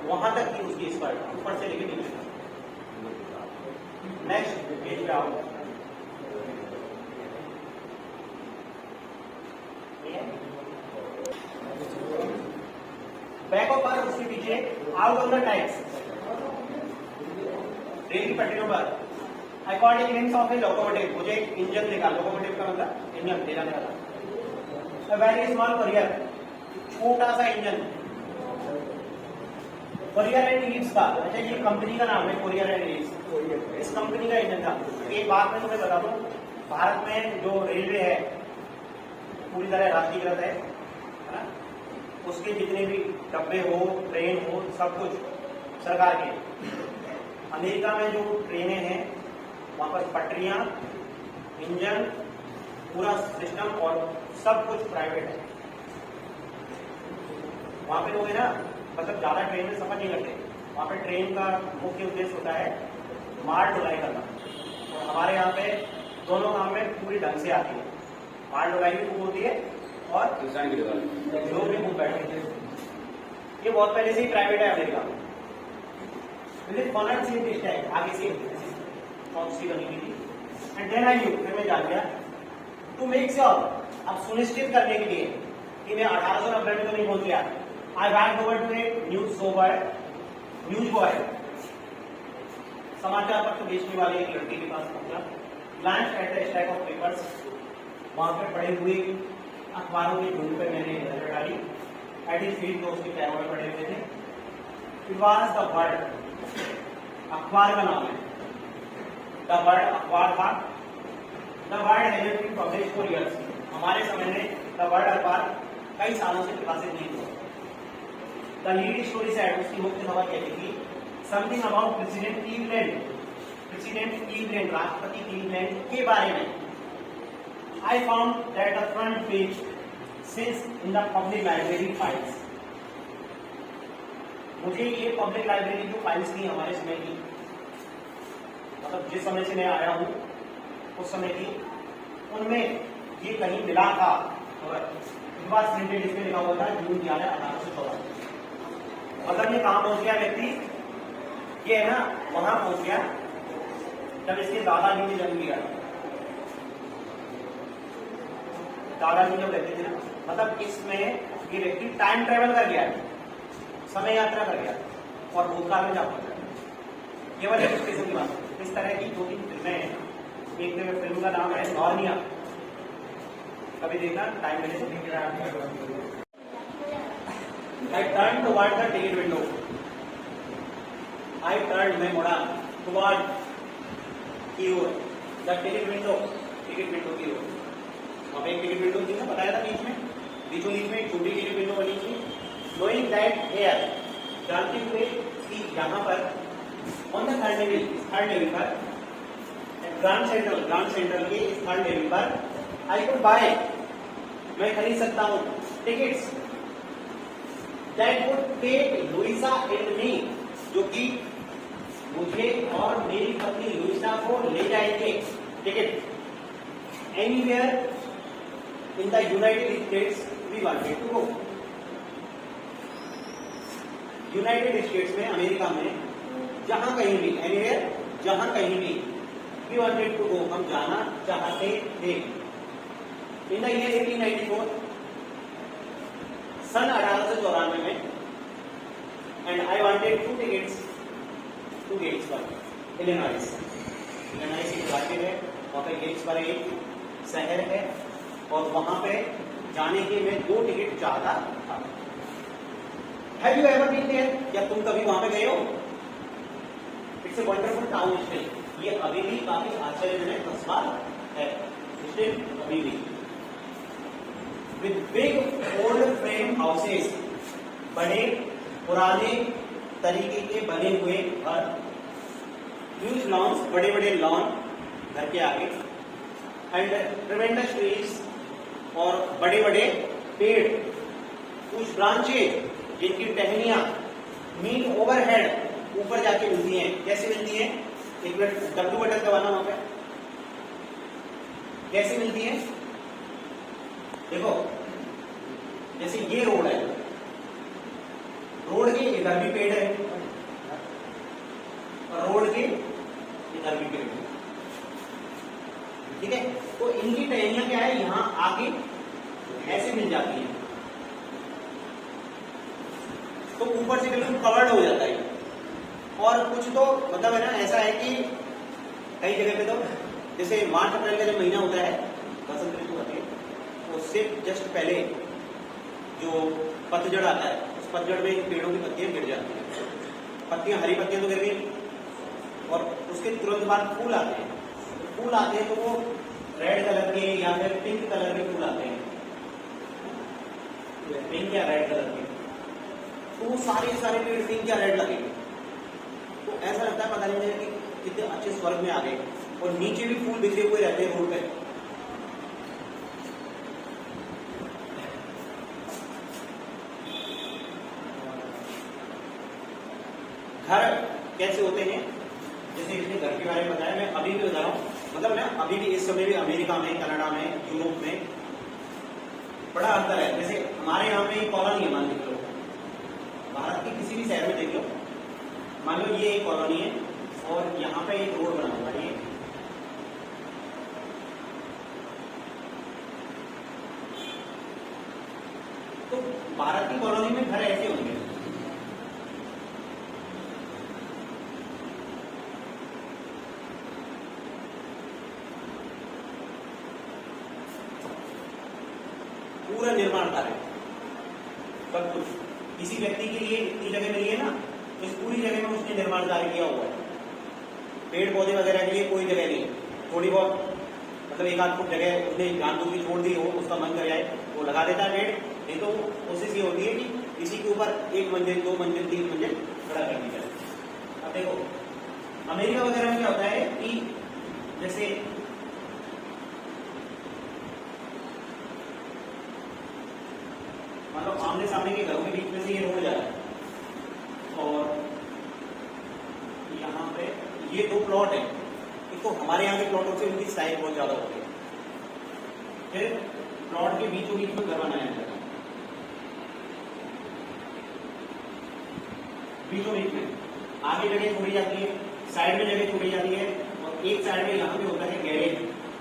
वहां तक थी उसकी स्कर्ट, ऊपर से लेके नीचे तक। नेक्स्ट पेज पे आओ। बैक ऑफ पर उसके पीछे out of the types, rail की पटरियों पर I caught a glimpse of a locomotive, मुझे एक इंजन दिखा। लोकोमोटिव का मतलब इंजन ले जाने वाला। A very small courier, छोटा सा इंजन, कोरियर एंड लीव्स का। अच्छा, ये कंपनी का नाम है कोरियर एंड लीव्स, इस कंपनी का इंजन था। एक बात मैं तुम्हें बता दूं, भारत में जो रेलवे है पूरी तरह राष्ट्रीयकृत है ना, उसके जितने भी डब्बे हो, ट्रेन हो, सब कुछ सरकार के। अमेरिका में जो ट्रेनें हैं वहां पर पटरियां, इंजन, पूरा सिस्टम और सब कुछ प्राइवेट है। वहां पे लोग है ना, मतलब ज्यादा ट्रेन में सफर नहीं करते। वहां पे ट्रेन का मुख्य उद्देश्य होता है माल ढुलाई करना, और हमारे यहाँ पे दोनों काम में पूरी ढंग से आती है। माल ढुलाई भी खूब होती है और लोग भी खूब बैठते हैं। ये बहुत पहले से ही प्राइवेट है अमेरिका। आगे से कौन सी बनी हुई थी। एंड देन आई न्यू, फिर मैं जान गया, टू मेक श्योर, अब सुनिश्चित करने के लिए कि मैं 1890 में तो नहीं पहुंच गया। I went over to a newsboy समाचार पत्र बेचने वाले एक लड़के के पास पहुंचा, glance at the stack of papers, वहां पर पड़े हुए अखबारों के झुंड पे मैंने नजर डाली। एट हिज फीट, जो उसके पैरों में पड़े हुए थे। इट वाज द वर्ड, अखबार का नाम है द वर्ड, अखबार था। The World has been published for years, हमारे समय में द वर्ड अखबार कई सालों से प्रकाशित नहीं हुआ। द लीड स्टोरी सेड, उसकी मुख्य खबर कहती थी समथिंग अबाउट प्रेसिडेंट क्लीवलैंड, राष्ट्रपति क्लीवलैंड के बारे में। I found that the front page since in the public library files, मुझे ये पब्लिक लाइब्रेरी जो फाइल्स थी हमारे समय की, मतलब जिस समय से मैं आया हूं उस समय की, उनमें ये कहीं मिला था। प्रिंटेड, इसमें लिखा हुआ था जून 11, 1814। मतलब ये कहां पहुंच गया व्यक्ति, ये है ना वहां पहुंच गया जब इसके दादाजी ने जन्म लिया। दादाजी जब रहते थे ना, मतलब इसमें ये व्यक्ति टाइम ट्रेवल कर गया, समय यात्रा कर गया और भूतकाल में जा पहुंचा। केवल एक स्टेशन की बात, इस तरह की 2-3 फिल्में हैं। एक फिल्म का नाम है नॉर्निया, कभी देखना टाइम मिले तो। I turned toward the ticket window. I turned, मैं मुड़ा toward की ओर, the ticket window, ticket window की ओर। वहाँ पे एक टिकट विंडो थी ना, बताया था बीच में, बीचों बीच में एक छोटी टिकट विंडो बनी थी। Knowing that here, जानते हुए कि यहाँ पर on the third level पर ग्रांड सेंट्रल के इस थर्ड लेवल पर I could buy, मैं खरीद सकता हूँ tickets that would take Louisa and me, जो कि मुझे और मेरी पत्नी लुइसा को ले जाएंगे ticket anywhere in the United States we wanted to go. United States में, अमेरिका में, जहां कहीं भी, एनीवेयर जहां कहीं भी, वी वांटेड टू गो, हम जाना चाहते थे। इन द ईयर 1894, सन 1894 में, and I wanted 2 tickets to Galesburg, Illinois एक राज्य है, वहां पे गेट्सबर्ग एक शहर है, और वहां पे जाने के मैं 2 टिकट चाहता था। Have you ever been there, क्या तुम कभी वहां पे गए हो? It's a wonderful town still, ये अभी भी काफी आश्चर्यजनक कस्बा है, स्टिल अभी भी। With big old frame houses, बड़े पुराने तरीके के बने हुए घर, huge lawns, बड़े बड़े लॉन घर के आगे, and tremendous trees, और बड़े बड़े पेड़, कुछ ब्रांचेज जिनकी टहनियां मीट ओवरहेड, ऊपर जाके मिलती हैं। कैसे मिलती हैं? एक मिनट डब्ल्यू बटन दबाना वहां पे, कैसे मिलती हैं? देखो, जैसे ये रोड है, रोड के इधर भी पेड़ है और रोड के इधर भी पेड़ है, ठीक है? तो इनकी टहनियां क्या है, यहां आके ऐसे मिल जाती हैं, तो ऊपर से बिल्कुल कवर्ड हो जाता है। और कुछ तो मतलब है ना, ऐसा है कि कई जगह पे तो जैसे मार्च अप्रैल का जब महीना होता है, बसंत ऋतु होती है, उससे जस्ट पहले जो पतझड़ आता है, उस पतझड़ में पेड़ों की पत्तियां गिर जाती हैं, पत्तियां, हरी पत्तियां तो गिर गई, और उसके तुरंत बाद फूल आते हैं। फूल आते हैं तो वो रेड कलर के या फिर पिंक कलर के फूल आते हैं, पिंक या रेड कलर के, तो वो सारे पेड़ पिंक या रेड लगेंगे, तो ऐसा लगता है पता नहीं मुझे कि कितने अच्छे स्वर्ग में आ गए। और नीचे भी फूल बिखरे हुए रहते हैं रोड पे। घर कैसे होते हैं, जैसे इसने घर के बारे में बताया, मैं अभी भी बता रहा हूँ, मतलब मैं अभी भी इस समय भी अमेरिका में, कनाडा में, यूरोप में बड़ा अंतर है। जैसे हमारे यहाँ पे कॉलोनी है, मान लो भारत के किसी भी शहर में देख लो, मान लो ये एक कॉलोनी है और यहाँ पे एक रोड बना हुआ है, ये तो भारत की कॉलोनी में घर ऐसे होंगे, पूरा निर्माण कार्य, सब कुछ। किसी व्यक्ति के लिए इतनी जगह मिली है ना, तो इस पूरी जगह में उसने निर्माण कार्य किया हुआ है। पेड़ पौधे वगैरह के लिए कोई जगह नहीं, थोड़ी बहुत मतलब एक आध फुट जगह उसने जानबूझ की छोड़ दी हो, उसका मन कर जाए वो लगा देता है पेड़। नहीं तो कोशिश ये होती है कि किसी के ऊपर 1 मंजिल 2 मंजिल 3 मंजिल खड़ा कर दी जाए। अब देखो अमेरिका वगैरह में क्या होता है कि जैसे मतलब आमने सामने के घरों के बीच में से ये रोड जा रहा है और यहाँ पे ये 2 प्लॉट है। एक तो हमारे यहाँ के प्लॉटों से उनकी साइज बहुत ज्यादा होती है, फिर प्लॉट के बीचों बीच में घर बनाया जाता है, बीचों बीच में आगे जगह छोड़ी जाती है, साइड में जगह छोड़ी जाती है, और एक साइड में यहाँ पे होता है गैरेज,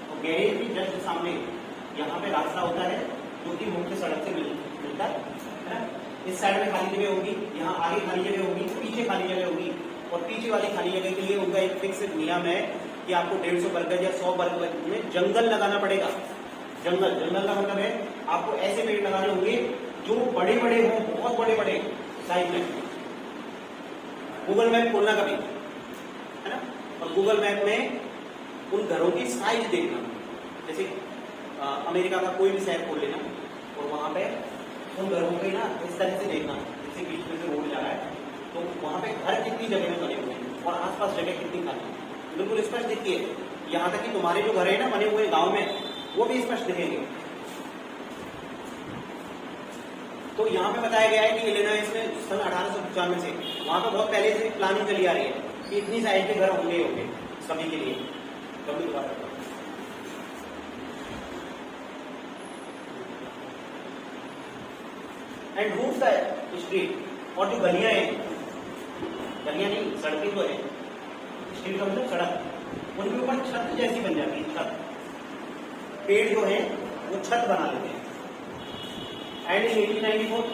और गैरेज के जस्ट सामने यहाँ पे रास्ता होता है जो कि मुख्य सड़क से मिलता है ना। इस साइड में खाली जगह होगी, यहाँ आगे खाली जगह होगी, पीछे खाली जगह होगी, और पीछे वाली खाली जगह के लिए उनका एक फिक्स नियम है कि आपको 150 वर्ग गज या 100 वर्ग गज में जंगल लगाना पड़ेगा। जंगल का मतलब है आपको ऐसे पेड़ लगाने होंगे जो बड़े बड़े हों, बहुत बड़े बड़े साइज में। गूगल मैप खोलना कभी, है ना, और गूगल मैप में उन घरों की साइज देखना। जैसे अमेरिका का कोई भी शहर खोल लेना और वहां पे उन घरों के ना इस तरह से देखना, जैसे बीच में से रोड जा रहा है तो वहां पे घर कितनी जगह में बने हुए हैं और आसपास जगह कितनी खाली है, बिल्कुल स्पष्ट दिखती है। यहाँ तक कि तुम्हारे जो घर है ना बने हुए गांव में, वो भी स्पष्ट दिखेंगे। तो यहाँ पे बताया गया है कि इलिनॉइस में सन 1895 से वहां पे बहुत पहले से प्लानिंग चली आ रही है कि इतनी साइज के घर होंगे सभी के लिए। कभी दोबारा एंड रूफ द स्ट्रीट, और जो गलियां हैं, गलियां नहीं सड़कें जो है, स्ट्रीट का मतलब सड़क, उनके ऊपर छत जैसी बन जाती है, छत। पेड़ जो है वो छत बना लेते हैं। एंड इन 1894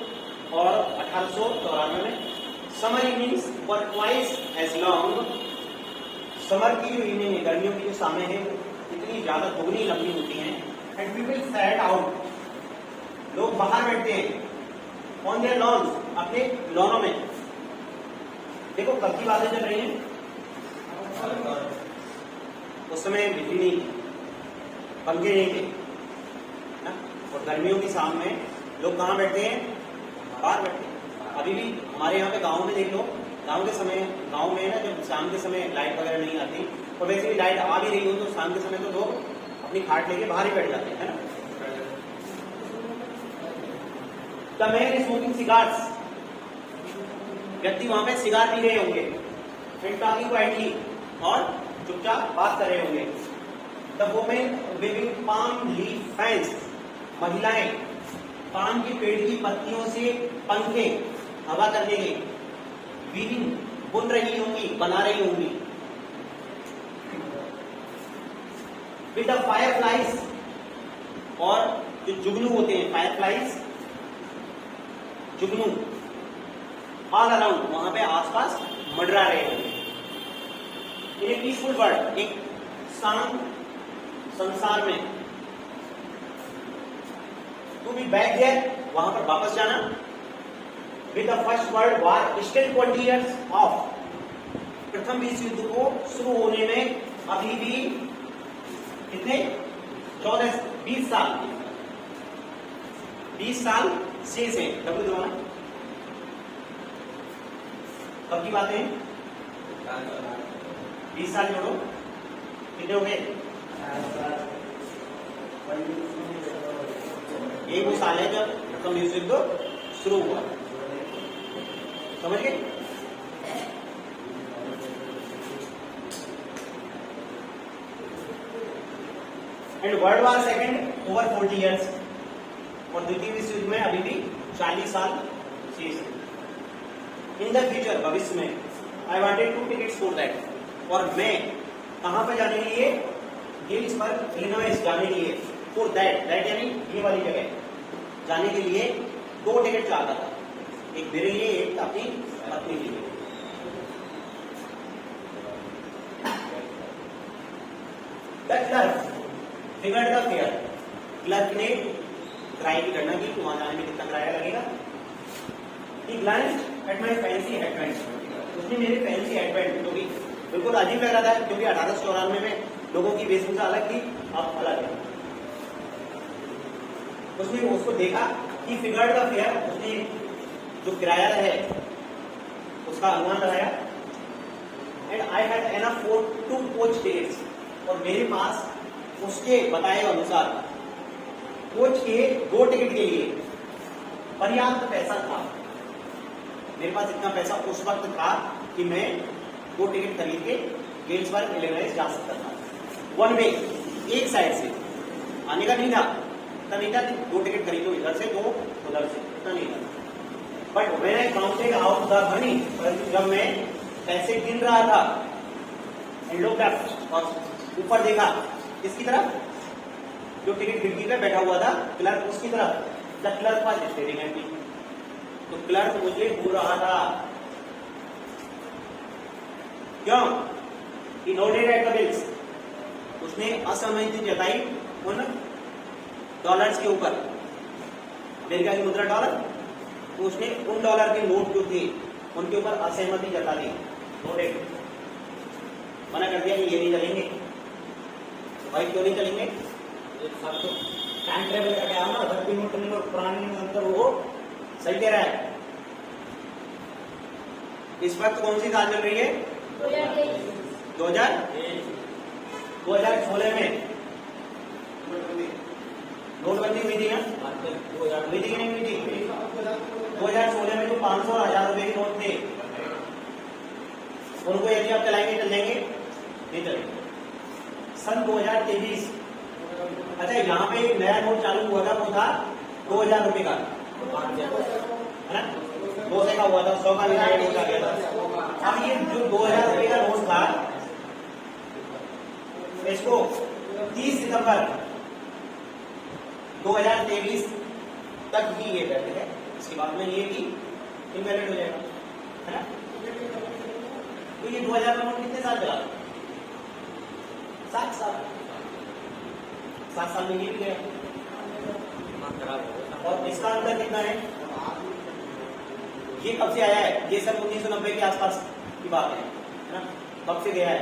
और 1894 में समर इवनिंग्स वर ट्वाइस एज लॉन्ग। समर की जो इवनिंग है, गर्मियों की जो समय है इतनी ज्यादा दोगुनी लंबी होती हैं। एंड पीपल सैट आउट, लोग बाहर बैठते हैं ऑन देयर लॉन्स, अपने लॉनों में। देखो कब की बातें चल रही हैं, उस समय बिजली नहीं थी, पंखे नहीं थे ना, और गर्मियों की शाम में लोग कहाँ बैठते हैं, बाहर बैठते हैं। अभी भी हमारे यहाँ पे गांव में देख लो, गांव के समय, गांव में ना जब शाम के समय लाइट वगैरह नहीं आती, और वैसे भी लाइट आ भी रही हो तो शाम के समय तो लोग अपनी खाट लेके बाहर ही बैठ जाते हैं, है ना। द मैन स्मोकिंग सिगार्स, व्यक्ति वहां पे सिगार पी रहे होंगे, एंड टॉकिंग क्वाइटली, और चुपचाप बात कर रहे होंगे। The women waving palm leaf fans, महिलाएं पाम के पेड़ की पत्तियों से पंखे हवा करने के वीविंग बुन रही होंगी, बना रही होंगी। विद द फायर फ्लाइज, और जो जुगनू होते हैं, फायर फ्लाइज जुगनू, ऑल अराउंड, वहां पे आसपास मंडरा रहे होंगे। इन ए पीसफुल वर्ल्ड, एक शांत संसार में। टू बी बैक देयर, वहां पर वापस जाना। With the first world war still 20 years of, प्रथम विश्व युद्ध को शुरू होने में अभी भी कितने 20 साल 20 साल शेष है। डब्ल्यू दबाना, कब की बात है, 20 साल जोड़ो, कितने हो गए, यही वो साल है जब प्रथम विश्व युद्ध शुरू हुआ, समझ गए। And world war second over 40 years, और द्वितीय विश्व युद्ध में अभी भी 40 साल शेष है। इन द फ्यूचर, भविष्य में, आई वांटेड 2 tickets फॉर दैट, और मैं कहां पर जाने के लिए, गिल्सबर्ग इलिनॉइस जाने के लिए, फॉर दैट, दैट यानी ये वाली जगह जाने के लिए 2 टिकट चाहता था, एक मेरे लिए, एक अपनी पत्नी के लिए। The clerk figured the fair, clerk ने किराए की गणना की कि वहां जाने में कितना किराया लगेगा। He glanced at my fancy headband. उसने मेरे फैंसी हेडबैंड, जो कि बिल्कुल अजीब लग रहा था क्योंकि 1894 में लोगों की वेशभूषा अलग थी, अब अलग है। उसने उसको देखा कि फिगर्ड का फेयर, उसने जो किराया है उसका अनुमान लगाया। And I had enough for 2 coach tickets, और मेरे पास उसके बताए अनुसार कोच के 2 टिकट के लिए पर्याप्त पैसा था। मेरे पास इतना पैसा उस वक्त था कि मैं 2 टिकट खरीद के गेल्सबर्ग इलिनॉइस जा सकता था। वन वे, एक साइड से आने का नहीं था, इतना नहीं था कि 2 टिकट खरीदो इधर से 2 उधर से, इतना नहीं था। But when I counted out the money, परंतु जब मैं पैसे गिन रहा था एंड लुक्ड अप, और ऊपर देखा किसकी तरफ, जो टिकट खिड़की पे बैठा हुआ था क्लर्क, उसकी तरफ। The clerk was staring at me, तो क्लर्क मुझे घूर रहा था। क्यों? He nodded at the bills. उसने असहमति जताई उन डॉलर्स के ऊपर, अमेरिका की मुद्रा डॉलर, तो उसने उन डॉलर के नोट जो थे उनके ऊपर असहमति जता दी। नोटेड, मना कर दिया कि ये नहीं चलेंगे। भाई क्यों नहीं चलेंगे? सर तो टाइम ट्रेवल करके आया ना, 30 नोट और पुराने में अंतर, वो सही कह रहा है। इस वक्त कौन सी साल चल रही है? 2016 में नोटबंदी हुई थी ना, हुई थी कि नहीं हुई थी? 2016 में जो 500 और 1000 रुपए के नोट थे, उनको यदि आप चलाएंगे चल जाएंगे? नहीं चलेंगे। सन 2023, अच्छा यहाँ पे एक नया नोट चालू हुआ था, वो था 2000 रुपए का, है ना? 200 का हुआ था, 100 का भी नया नोट आ गया था। अब ये जो 2000 रुपए का नोट था, इसको 30 सितंबर 2023 तक ही ये वैलिड है। इसके बाद में ये भी इनवैलिड हो जाएगा, है ना? तो ये 2000 का नोट कितने साल चला? 7 साल। 7 साल में ये भी गया। और इसका अंतर कितना है? ये कब से आया है? ये सब 1990 के आसपास की बात है ना? कब से गया है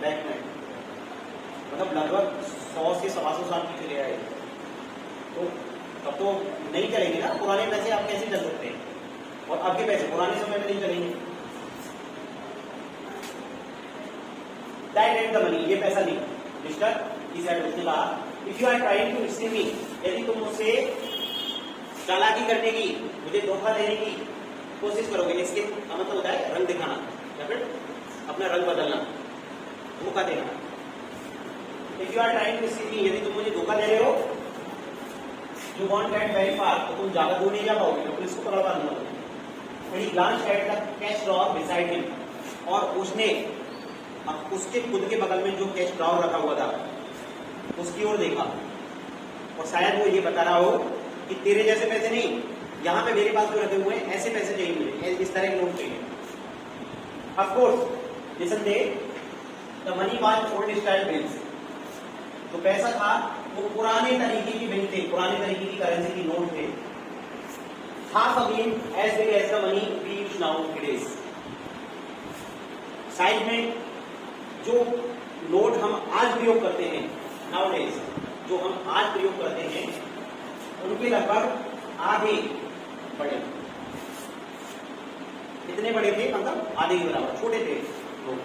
बैंक में? मतलब लगभग 100 से 125 साल पीछे गया है। तो अब तो नहीं चलेंगे ना पुराने पैसे, आप कैसे चल सकते हैं? और आपके पैसे पुराने समय में नहीं चलेंगे। दैट एंड द मनी, ये पैसा नहीं। मिस्टर इस साइड उसने कहा, if you are trying to deceive me, यदि तुम मुझसे चालाकी करने की, मुझे धोखा देने की कोशिश करोगे, इसके मतलब होता है रंग दिखाना या फिर अपना रंग बदलना, धोखा देना। If you are trying to deceive me, यदि तुम मुझे धोखा दे रहे हो, you won't get very far, तो तुम ज्यादा दूर नहीं जा पाओगे, मैं पुलिस को पकड़ पा दूंगा। He glanced at the cash drawer beside him, और उसने अब उसके खुद के बगल में जो कैश ड्रॉवर रखा हुआ था उसकी ओर देखा, और शायद वो ये बता रहा हो कि तेरे जैसे पैसे नहीं, यहाँ पे मेरे पास जो रखे हुए हैं ऐसे पैसे चाहिए मुझे, इस तरह के नोट चाहिए। Of course, listen they, the money was old style bills, जो पैसा था वो पुराने तरीके की बिल थे, पुराने तरीके की करेंसी की नोट थे। Half again as big as the money we use nowadays. Size में जो नोट हम आज प्रयोग करते हैं, nowadays जो हम आज प्रयोग करते हैं, उनके लगभग आधे बड़े। कितने बड़े थे? मतलब आधे के बराबर छोटे थे नोट।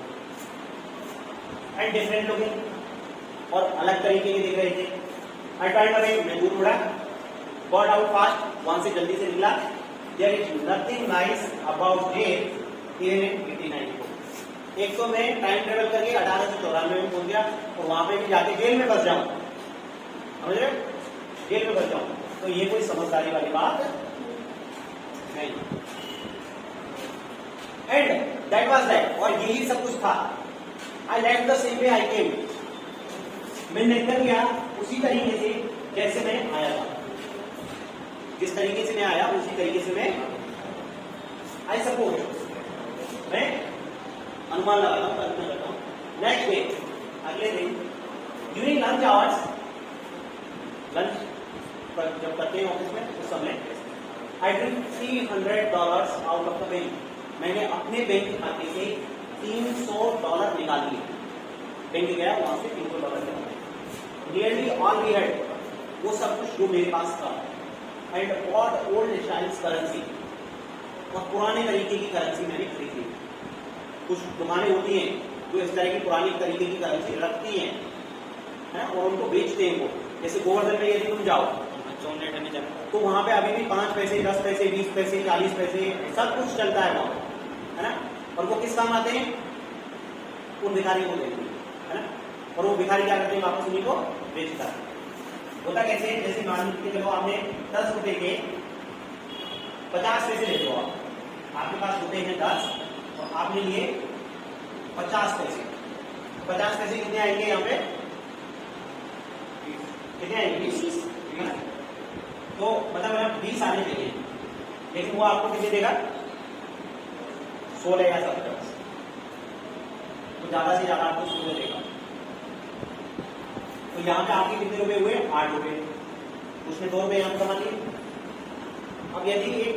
एंड डिफरेंट लुकिंग, और अलग तरीके के दिख रहे थे। I turned away, मैं दूर मुड़ा। Got out fast, वहां से जल्दी से निकला। There is nothing nice about it here in 1894. एक तो मैं टाइम ट्रेवल करके 1894 में पहुंच गया, और वहां पे भी जाके जेल में फंस जाऊं, समझ रहे? जेल में फंस जाऊं, तो ये कोई समझदारी वाली बात नहीं। एंड दैट वाज दैट, और यही सब कुछ था। I left the same way I came, मैं निकल गया उसी तरीके से जैसे मैं आया था। जिस तरीके से मैं आया उसी तरीके से मैं, आई सपोज, मैं अनुमान लगाता हूं, कल्पना करता हूं। नेक्स्ट डे, अगले दिन, ड्यूरिंग लंच आवर्स, लंच जब करते हैं ऑफिस में उस समय I drink $300 out of the bank. मैंने अपने बैंक खाते से $300 निकाल लिए। बैंक गया वहां से $300 निकाले। नियरली ऑल वी हैड, वो सब कुछ जो मेरे पास था। And bought old styles currency, और पुराने तरीके की करेंसी मैंने खरीदी। कुछ दुकानें होती हैं जो इस तरह की पुरानी तरीके की करेंसी रखती हैं, है, और उनको बेचते हैं वो। जैसे गोवर्धन में यदि तुम जाओ तो वहां पे अभी भी 5 पैसे, 10 पैसे, 20 पैसे, 40 पैसे सब कुछ चलता है वहां, है ना। और वो किस काम आते हैं? उन भिखारियों को देते हैं, है ना। और वो भिखारी क्या करते हैं? वापस उन्हीं को बेचता है। होता कैसे? जैसे मान लीजिए चलो आपने 10 रुपए के 50 पैसे ले लो। आपके पास रुपए हैं 10 और आपने लिए 50 पैसे। 50 पैसे कितने आएंगे यहाँ पे? कितने आएंगे? 20। तो मतलब 20 आने चाहिए, लेकिन वो आपको कितने देगा? 16 या 17। तो ज्यादा से ज्यादा आपको 16 देगा। तो यहाँ पे आपके कितने रुपए हुए? 8 रुपए। उसने 2 रुपए यहाँ कमा लिए। अब यदि एक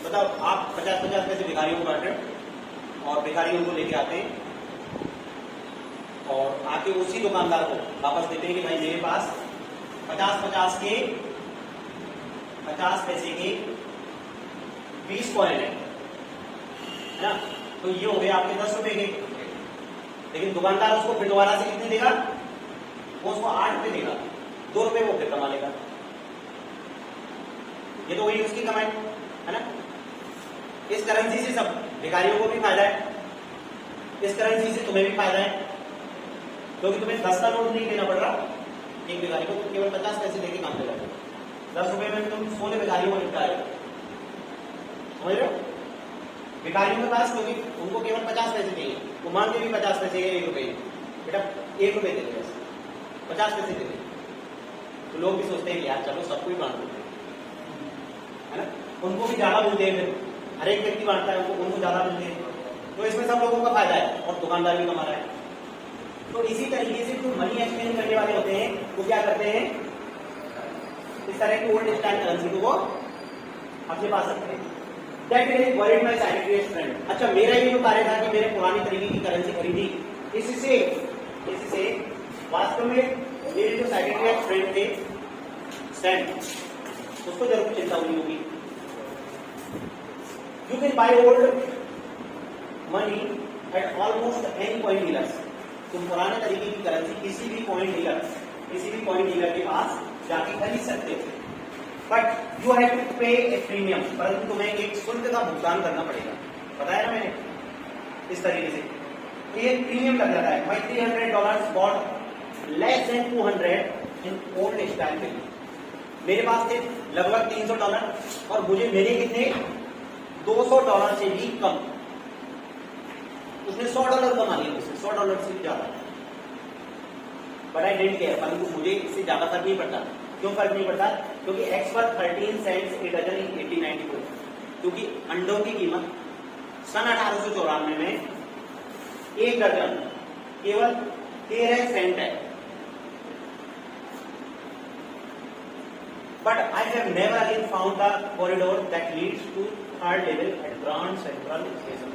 मतलब आप 50-50 पैसे भिखारियों को बांट रहे हो और भिखारी उनको लेके आते हैं और आके उसी दुकानदार को वापस देते हैं कि भाई मेरे पास 50 पैसे के 20 कॉइन है ना। तो ये हो गया आपके 10 रुपए के। लेकिन दुकानदार उसको फिर दोबारा से कितने देगा? वो उसको 8 रुपए देगा। 2 रुपए वो फिर कमा लेगा। ये तो वही उसकी कमाई, है ना। इस करेंसी से सब भिखारियों को भी फायदा है, इस करेंसी से तुम्हें भी फायदा है, क्योंकि तुम्हें 10 का नोट नहीं देना पड़ रहा एक भिखारी को, तुम केवल 50 पैसे लेके काम कर रहे हो। 10 रुपए में तुम 16 भिखारियों को निपटा रहे हो, समझ रहे हो। भिखारियों के पास क्योंकि उनको केवल 50 पैसे चाहिए, वो मांगते भी 50 पैसे या 1 रुपए। बेटा 1 रुपए दे दे, 50 पैसे दे दे। तो लोग भी सोचते हैं यार चलो सबको ही बांट देते हैं, है ना। उनको भी ज्यादा मिलते हैं, फिर हर एक व्यक्ति बांटता है उनको ज्यादा मिलते हैं। तो इसमें सब लोगों का फायदा है और दुकानदार भी कमा रहा है। तो इसी तरीके से जो मनी एक्सचेंज करने वाले होते हैं वो क्या करते हैं? इस तरह की ओल्ड स्टाइल करेंसी को वो अपने पास रखते हैं। That is worried my psychiatrist friend। अच्छा, मेरा ये जो कार्य था कि मैंने पुरानी तरीके की करेंसी खरीदी, इससे वास्तव में मेरे जो साइकियाट्रिस्ट फ्रेंड थे स्टैंड, उसको जरूर चिंता हुई होगी। You can by old money at almost any coin dealers. तुम पुराने तरीके की करेंसी किसी भी कॉइन डीलर के पास जाके खरीद सकते थे। बट यू हैव टू पे ए प्रीमियम, परंतु तुम्हें एक शुल्क का भुगतान करना पड़ेगा। बताया ना मैंने इस तरीके से एक प्रीमियम लग जाता है। My $300 bought less than 200 in old style में। मेरे पास थे लगभग $300 और मुझे मेरे कितने $200 से भी कम। उसने $100 कमा लिया, उसने $100 से ज्यादा। बट आई डिडंट केयर, परंतु मुझे इससे ज्यादा फर्क नहीं पड़ता। क्यों फर्क नहीं पड़ता? क्योंकि एक्स पर 13 सेंट्स ए डजन इन 1894। क्योंकि अंडों की कीमत सन 1894 में एक डजन केवल 13 सेंट है। But I have never again found the corridor that leads to third level at Grand Central station.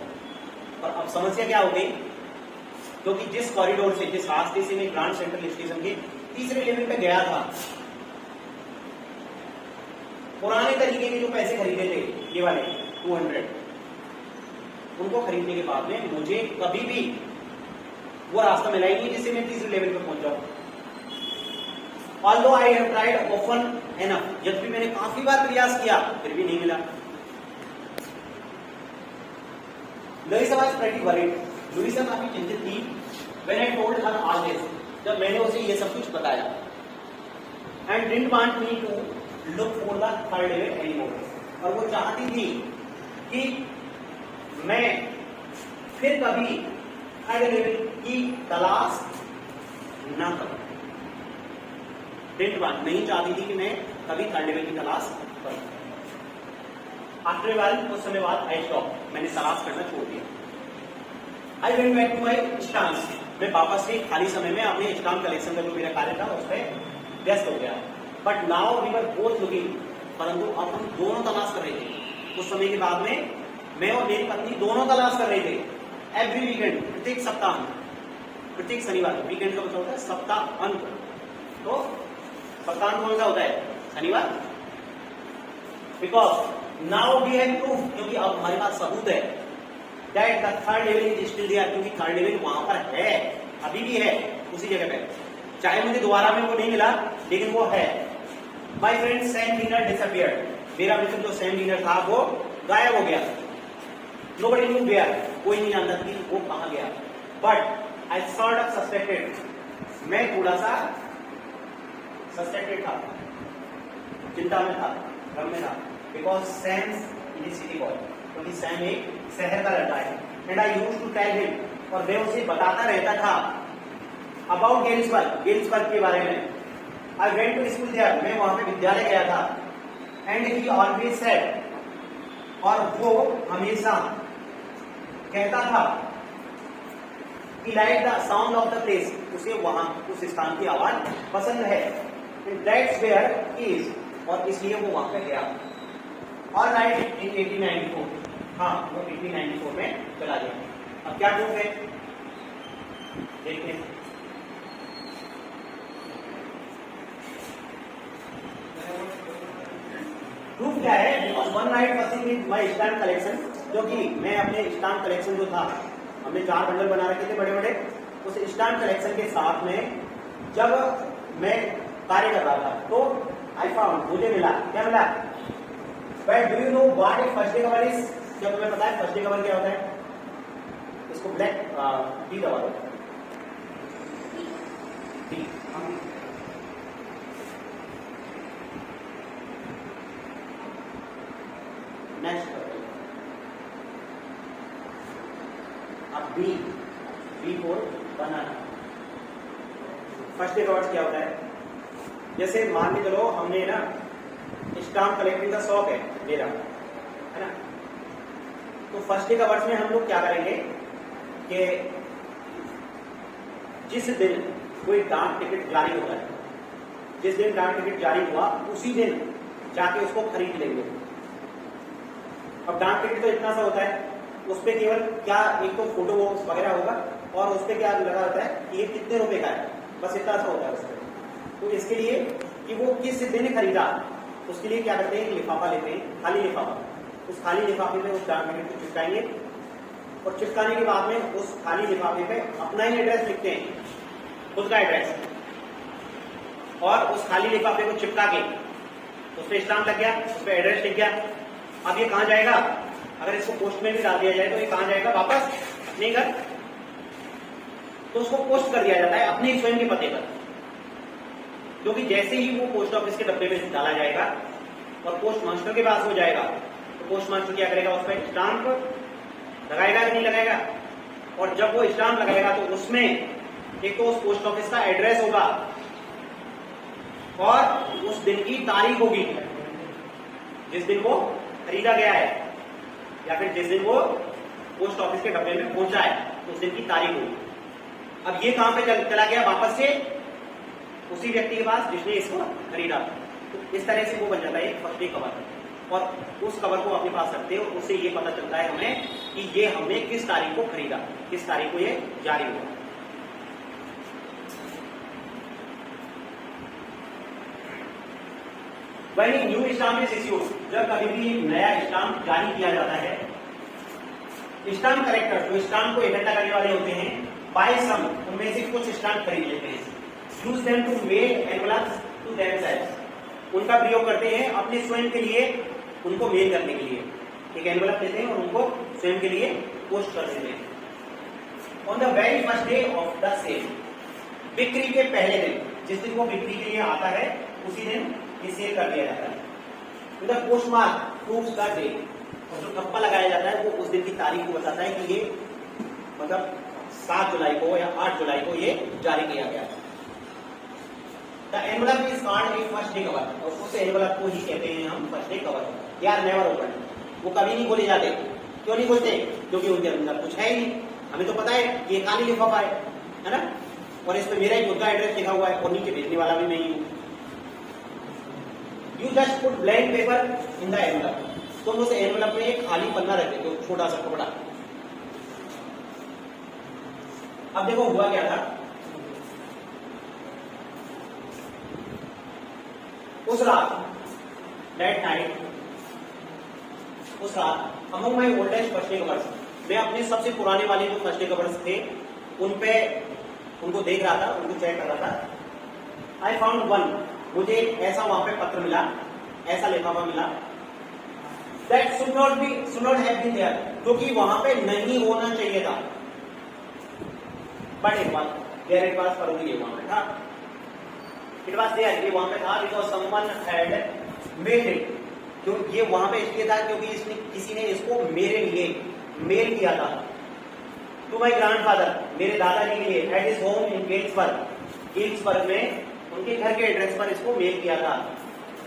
और अब समस्या क्या हो गई? क्योंकि जिस कॉरिडोर से, जिस रास्ते से मैं ग्रांड सेंट्रल स्टेशन के तीसरे लेवल पे गया था, पुराने तरीके के जो पैसे खरीदे थे ये वाले 200, उनको खरीदने के बाद में मुझे कभी भी वो रास्ता मिला ही नहीं जिससे मैं तीसरे लेवल पे पहुंच जाऊं। Although I have tried often enough, जब भी मैंने काफी बार प्रयास किया फिर भी नहीं मिला। Louisa was pretty worried, Louisa काफी चिंतित थी। When I told her all this, जब मैंने उसे ये सब कुछ बताया। And didn't want me to look for the third level anymore, और वो चाहती थी कि मैं फिर कभी थर्ड लेवल की तलाश न करूं। डिडंट वांट, नहीं चाहती थी कि मैं कभी थर्ड लेवल की तलाश करूं। आफ्टर ए व्हाइल, कुछ समय बाद आई स्टॉप, मैंने तलाश करना छोड़ दिया। I went back to my stamps, मैं वापस से खाली समय में अपने स्टाम्प कलेक्शन का जो मेरा कार्य था उस पर व्यस्त हो गया। But now we were both looking, परंतु अब हम दोनों तलाश कर रहे थे। उस समय के बाद में मैं और मेरी पत्नी दोनों तलाश कर रहे थे। एवरी वीकेंड, प्रत्येक सप्ताह, प्रत्येक शनिवार, वीकेंड का मतलब होता है सप्ताह अंत, तो सप्ताह कौन सा होता है? शनिवार। Because now we have proof, क्योंकि अब हमारे पास सबूत है that the third level is still there, क्योंकि थर्ड लेवल वहां पर है, अभी भी है उसी जगह पे, चाहे मुझे दोबारा में वो नहीं मिला लेकिन वो है। My friend Sam dinner disappeared, मेरा मित्र जो सैम डिनर था वो गायब हो गया। नोबडी न्यू वेयर, कोई नहीं जानता कि वो कहां गया। But I sort of suspected, मैं थोड़ा सा सस्पेक्टेड था, चिंता में था, गम में था, because Sam is city boy, क्योंकि सैम एक शहर का लड़का है। And I used to tell him, और मैं उसे बताता रहता था अबाउट गेल्सबर्ग के बारे में। I went to school there, मैं वहां पे विद्यालय गया था। एंड ही ऑलवेज सेड, और वो हमेशा कहता था कि like the sound of the place, उसे वहां उस स्थान की आवाज पसंद है। दैट्स वेयर ही इज, और इसलिए वो वहां पे गया। और राइट इन 1894, हाँ वो 1894 में चला गया। अब क्या प्रूफ है देखते हैं। प्रूफ क्या है? Because one night passing with my stamp collection, क्योंकि मैं अपने स्टैम्प कलेक्शन जो था, हमने 4 बंडल बना रखे थे बड़े बड़े, उस स्टैम्प कलेक्शन के साथ में जब मैं कार्य कर रहा था तो आई फाउंड, मुझे मिला, क्या मिला? But do you know what is first day cover is? क्या तुम्हें पता है फर्स्ट डे कवर क्या होता है? इसको ब्लैक टी दबा दो, नेक्स्ट अब B for banana. First day covers क्या होता है? जैसे मान के चलो हमने ना स्टाम्प कलेक्टिंग का शौक है मेरा, है ना, तो फर्स्ट डे कवर्स में हम लोग क्या करेंगे कि जिस दिन कोई डाक टिकट जारी होता है, जिस दिन डाक टिकट जारी हुआ उसी दिन जाके उसको खरीद लेंगे। अब डाक टिकट तो इतना सा होता है, उस पर केवल क्या एक तो फोटो बॉक्स वगैरह होगा और उस पर क्या लगा होता है कि ये कितने रुपए का है, बस इतना सा होता है उस पर। तो इसके लिए कि वो किस दिन खरीदा, उसके लिए क्या करते हैं, एक लिफाफा लेते हैं, खाली लिफाफा, उस खाली लिफाफे में उस डाक टिकट को चिपकाएंगे और चिपकाने के बाद में उस खाली लिफाफे पे अपना ही एड्रेस लिखते हैं, खुद का एड्रेस, और उस खाली लिफाफे को चिपका के उस पर स्टाम्प लग गया, उस पर एड्रेस लिख गया। अब ये कहां जाएगा? अगर इसको पोस्ट में भी डाल दिया जाए तो ये कहां जाएगा? वापस अपने घर। तो उसको पोस्ट कर दिया जाता है अपने स्वयं के पते पर, क्योंकि जैसे ही वो पोस्ट ऑफिस के डब्बे में डाला जाएगा और पोस्ट मास्टर के पास हो जाएगा तो पोस्ट मास्टर क्या करेगा, उस पर स्टाम्प लगाएगा कि नहीं लगाएगा। और जब वो स्टाम्प लगाएगा तो उसमें एक तो उस पोस्ट ऑफिस का एड्रेस होगा और उस दिन की तारीख होगी, जिस दिन वो खरीदा गया है या फिर जिस दिन वो पोस्ट ऑफिस के डब्बे में पहुंचा है उस दिन की तारीख होगी। अब ये कहां पे चला गया? वापस से उसी व्यक्ति के पास जिसने इसको खरीदा। तो इस तरह से वो बन जाता है फर्स्ट डे कवर, और उस कवर को अपने पास रखते हैं और उससे ये पता चलता है हमें कि ये हमने किस तारीख को खरीदा, किस तारीख को ये जारी हुआ। वही न्यू स्टाम्प इज इश्यूड, जब कभी भी एक नया स्टाम्प जारी किया जाता है, स्टाम्प कलेक्टर जो स्टाम्प को इकट्ठा करने वाले होते हैं, बाय सम उनमें से कुछ स्टाम्प खरीद लेते हैं, use them to mail envelopes to themselves, उनका प्रयोग करते हैं अपने स्वयं के लिए, उनको मेल करने के लिए एक एनवलप लेते हैं और उनको स्वयं के लिए पोस्ट कर देते हैं। On the very first day of the sale, बिक्री के पहले दिन, जिस दिन वो बिक्री के लिए आता है उसी दिन ये सेल कर दिया जाता है। तो post mark proves the day, और जो ठप्पा लगाया जाता है वो उस दिन की तारीख को बताता है कि ये मतलब 7 जुलाई को या 8 जुलाई को ये जारी किया गया। The envelope is called a first day cover, और उस एनवलप को ही कहते हैं हम first day cover. They are never open, वो कभी नहीं खोले जाते। क्यों नहीं खोलते? क्योंकि उनके अंदर कुछ है ही नहीं। हमें तो पता है ये खाली लिफाफा है ना, और इस पे मेरा ही खुद का एड्रेस लिखा हुआ है और नीचे भेजने वाला भी मैं ही हूं। You just put blank paper in the envelope, तुम उस एनवलप में एक खाली पन्ना रख देते हो, छोटा सा टुकड़ा। अब देखो हुआ क्या था, उस रात, दैट नाइट, उस रात अमंग माई ओल्डेस्ट फर्स्ट डे कवर्स, मैं अपने सबसे पुराने वाले जो फर्स्ट डे कवर्स थे उन पे उनको देख रहा था, उनको चेक कर रहा था। आई फाउंड वन, मुझे ऐसा वहां पे पत्र मिला, ऐसा लिफाफा मिला, that should not have been there, जो कि वहां पे नहीं होना चाहिए था, but it was there, it was, पर ये वहां पे था, इट वाज देयर, ये वहां पे था, because someone had made it, क्यों ये वहां पे इसलिए था क्योंकि इसने, किसी ने इसको मेरे लिए मेल किया था, टू माई ग्रैंडफादर, मेरे दादाजी के लिए, at his home in Gettysburg, Gettysburg में उनके घर के एड्रेस पर इसको मेल किया था।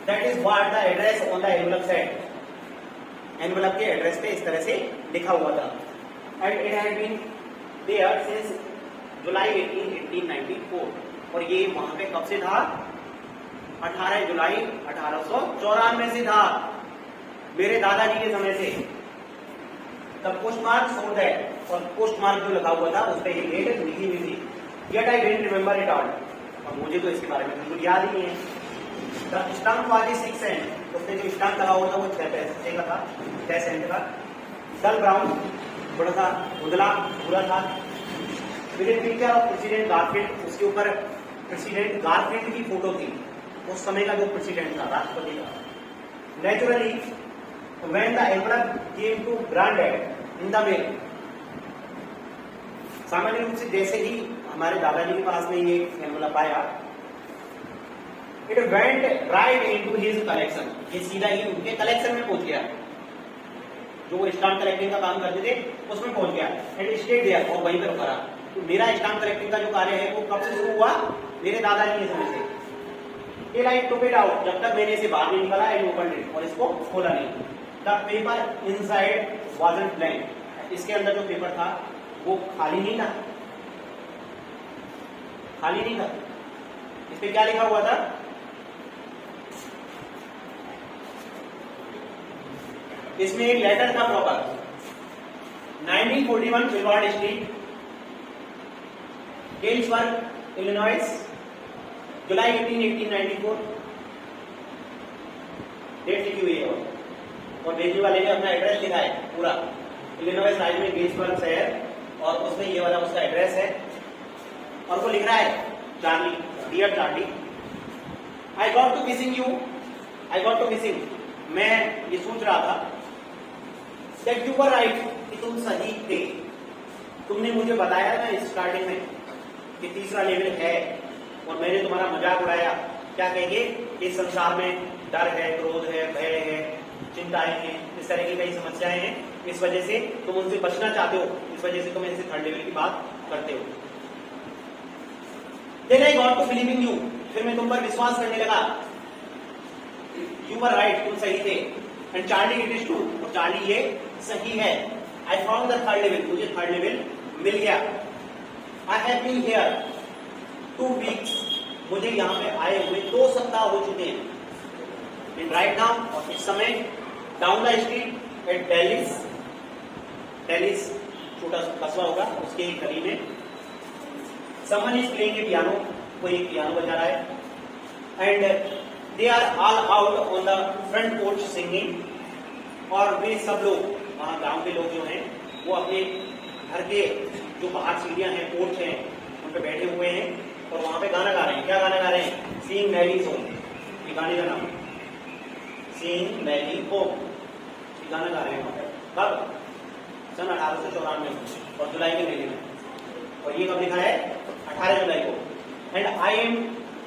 That is what the address on the envelope said, envelope के एड्रेस पे इस तरह से लिखा हुआ था, and it had been there since July 18, 1894, और ये वहां पे कब से था, 18 जुलाई 1894 से था, मेरे दादाजी के समय से। तब पोस्ट मार्क शो दैट, और पोस्ट मार्क जो लगा हुआ था उस पर ये डेट लिखी हुई थी, yet I didn't remember it all, और मुझे तो इसके बारे में बिल्कुल याद ही नहीं है। द स्टंप वाज 6 सेंट, उसने जो स्टंप लगा हुआ था वो 6 पैसे का था, 6 सेंट का, डल ब्राउन, थोड़ा सा धुंधला भूरा था, with A picture of president Garfield, उसके ऊपर प्रेसिडेंट गारफील्ड की फोटो थी, उस समय का जो प्रेसिडेंट था, राष्ट्रपति का। Naturally when the envelope came to granddad in the mail, सामान्य रूप से जैसे ही हमारे दादाजी के पास में ये एनवलप आया, it went right into his collection, ये सीधा ही उनके कलेक्शन में पहुंच गया, जो वो स्टाम्प कलेक्टिंग का काम करते थे उसमें पहुंच गया, एंड स्टेड देयर, और वहीं पर रुका रहा। तो मेरा स्टाम्प कलेक्टिंग का जो कार्य है वो कब से शुरू हुआ, मेरे दादाजी के समय से, till I took it out, जब तक मैंने इसे बाहर नहीं निकाला, एंड ओपन इट, और इसको खोला नहीं। The paper inside wasn't blank, इसके अंदर जो पेपर था वो खाली नहीं था, खाली नहीं था। इस पे क्या लिखा हुआ था, इसमें एक लेटर था प्रॉपर, 1941 बिलवार्ड स्ट्रीट, गेल्सबर्ग, इलिनॉइस, जुलाई 18, 1894, डेट लिखी हुई है, और भेजने वाले ने अपना एड्रेस लिखा है पूरा, इलिनॉइस राज्य में गेल्सबर्ग शहर, और उसमें ये वाला उसका एड्रेस है, और वो लिख रहा है, Charlie, dear Charlie, I got to missing you, I got to missing, मैं ये सोच रहा था, दैट यू वर राइट, कि तुम सही थे, तुमने मुझे बताया ना स्टार्टिंग में कि तीसरा लेवल है, और मैंने तुम्हारा मजाक उड़ाया, क्या कहेंगे, इस संसार में डर है, क्रोध है, भय है, चिंताएं हैं, इस तरह की कई समस्याएं हैं, इस वजह से तुम उनसे बचना चाहते हो, इस वजह से तुम ऐसे थर्ड लेवल की बात करते हो। Then I got to believing you, फिर मैं तुम पर विश्वास करने लगा, you were right, तुम सही थे, and Charlie it is true, और चार्ली ये सही है। I found the third level, मुझे थर्ड लेवल मिल गया। I have been here 2 weeks, मुझे यहाँ पे आए हुए 2 सप्ताह हो चुके हैं। And right now, और इस समय down the street at Daly's, Daly's छोटा कस्बा होगा, उसके एक गली में, someone is playing a piano, कोई एक पियानो बजा रहा है, and they are all out on the front porch singing, और वे सब लोग, वहां गांव के लोग जो हैं वो अपने घर के जो बाहर सीढ़ियां हैं, पोर्च हैं, उन पे बैठे हुए हैं, और वहां पे गाना गा रहे हैं। क्या गाना गा रहे हैं, सिंग मैरी होम, ये गाने का नाम, सिंग मैरी होम, ये गाना गा रहे हैं वहां पे। कब, सन 1894 और जुलाई के महीने में, और ये कब लिखा है, 18 जुलाई को। एंड आई एम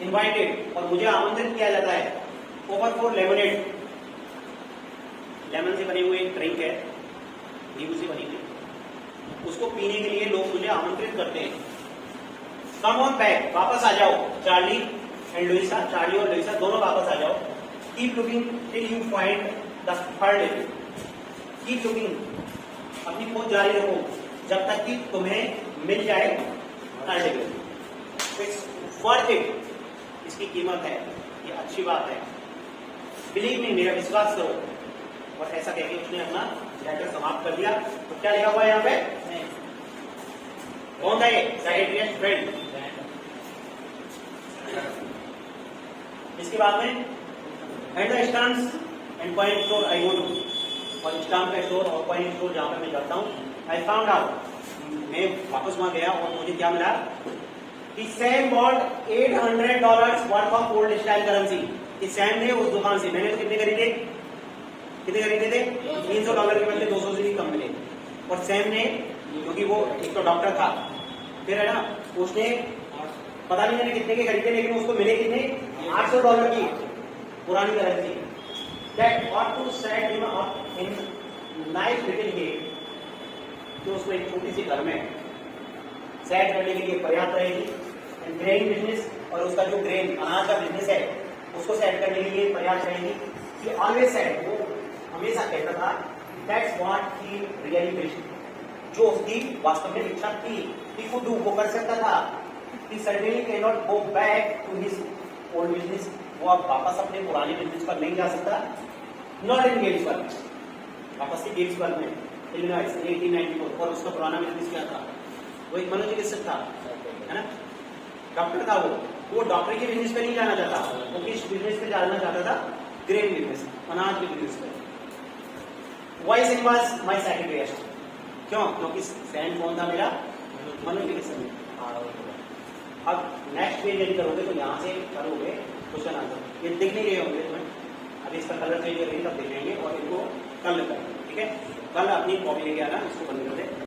इन्वाइटेड, और मुझे आमंत्रित किया जाता है, ओवर फॉर लेमनेड, लेमन से बनी हुई एक ड्रिंक है, नींबू से बनी हुई, उसको पीने के लिए लोग मुझे आमंत्रित करते हैं। कम ऑन बैक, वापस आ जाओ, चार्ली एंड लुइसा, चार्ली और लुइसा दोनों वापस आ जाओ। Keep looking till you find the third level, keep looking, अपनी खोज जारी रखो जब तक कि तुम्हें मिल जाए third level. It's worth it, इसकी कीमत है, ये अच्छी बात है। बिलीव मी, मेरा विश्वास करो। और ऐसा कहकर उसने अपना लेटर समाप्त कर दिया। तो क्या लिखा हुआ है यहाँ पे? कौन था ये? Secretary friend. इसके बाद में at the stamps and coin store I go to, और स्टाम्प का स्टोर और कॉइन स्टोर जहां पे मैं जाता हूँ, आई फाउंड आउट, मैं वापस वहां गया और मुझे क्या मिला कि Sam bought $800 worth of old style currency. कि सैम ने उस दुकान से, मैंने तो कितने खरीदे थे? $300 के बदले 200 से भी कम मिले। और सैम ने, क्योंकि वो एक तो डॉक्टर था, फिर है ना, उसने पता नहीं मैंने कितने के खरीदे, लेकिन उसको मिले कितने? $800 की पुरानी currency. That ought to set him up in nice little gate, जो उसको एक छोटी सी घर में सेट करने के लिए पर्याप्त रहेगी। एंड ग्रेन बिजनेस, और उसका जो ग्रेन अनाज का बिजनेस है उसको सेट करने के लिए पर्याप्त रहेगी। कि ऑलवेज सेट, वो हमेशा कहता था that's what he really wished, जो उसकी वास्तव में इच्छा थी, he could do, वो कर सकता था। he certainly cannot go back to his old business, वो अब वापस अपने पुराने बिजनेस पर नहीं जा सकता। नॉट इन गेट्सबर्ग, वापस से गेट्सबर्ग में इलिनॉइस 1894। और उसका पुराना बिजनेस क्या था? वो एक मनोचिकित्सक था, है ना, डॉक्टर था। वो डॉक्टर के बिजनेस पे नहीं जाना चाहता, वो किस बिजनेस पे जाना चाहता था? ग्रेन बिजनेस, अनाज के बिजनेस पे। Why Sam was my secretary, क्यों? क्योंकि सैम कौन था? मेरा मनोचिकित्सक। अब नेक्स्ट पेज यदि करोगे तो यहाँ से करोगे क्वेश्चन आंसर, ये दिख नहीं रहे होंगे तुम्हें, अभी इसका कलर चेंज करेंगे तब देखेंगे, और इनको कल करेंगे, ठीक है? कल अपनी कॉपी लेके आना, इसको बंद कर दे।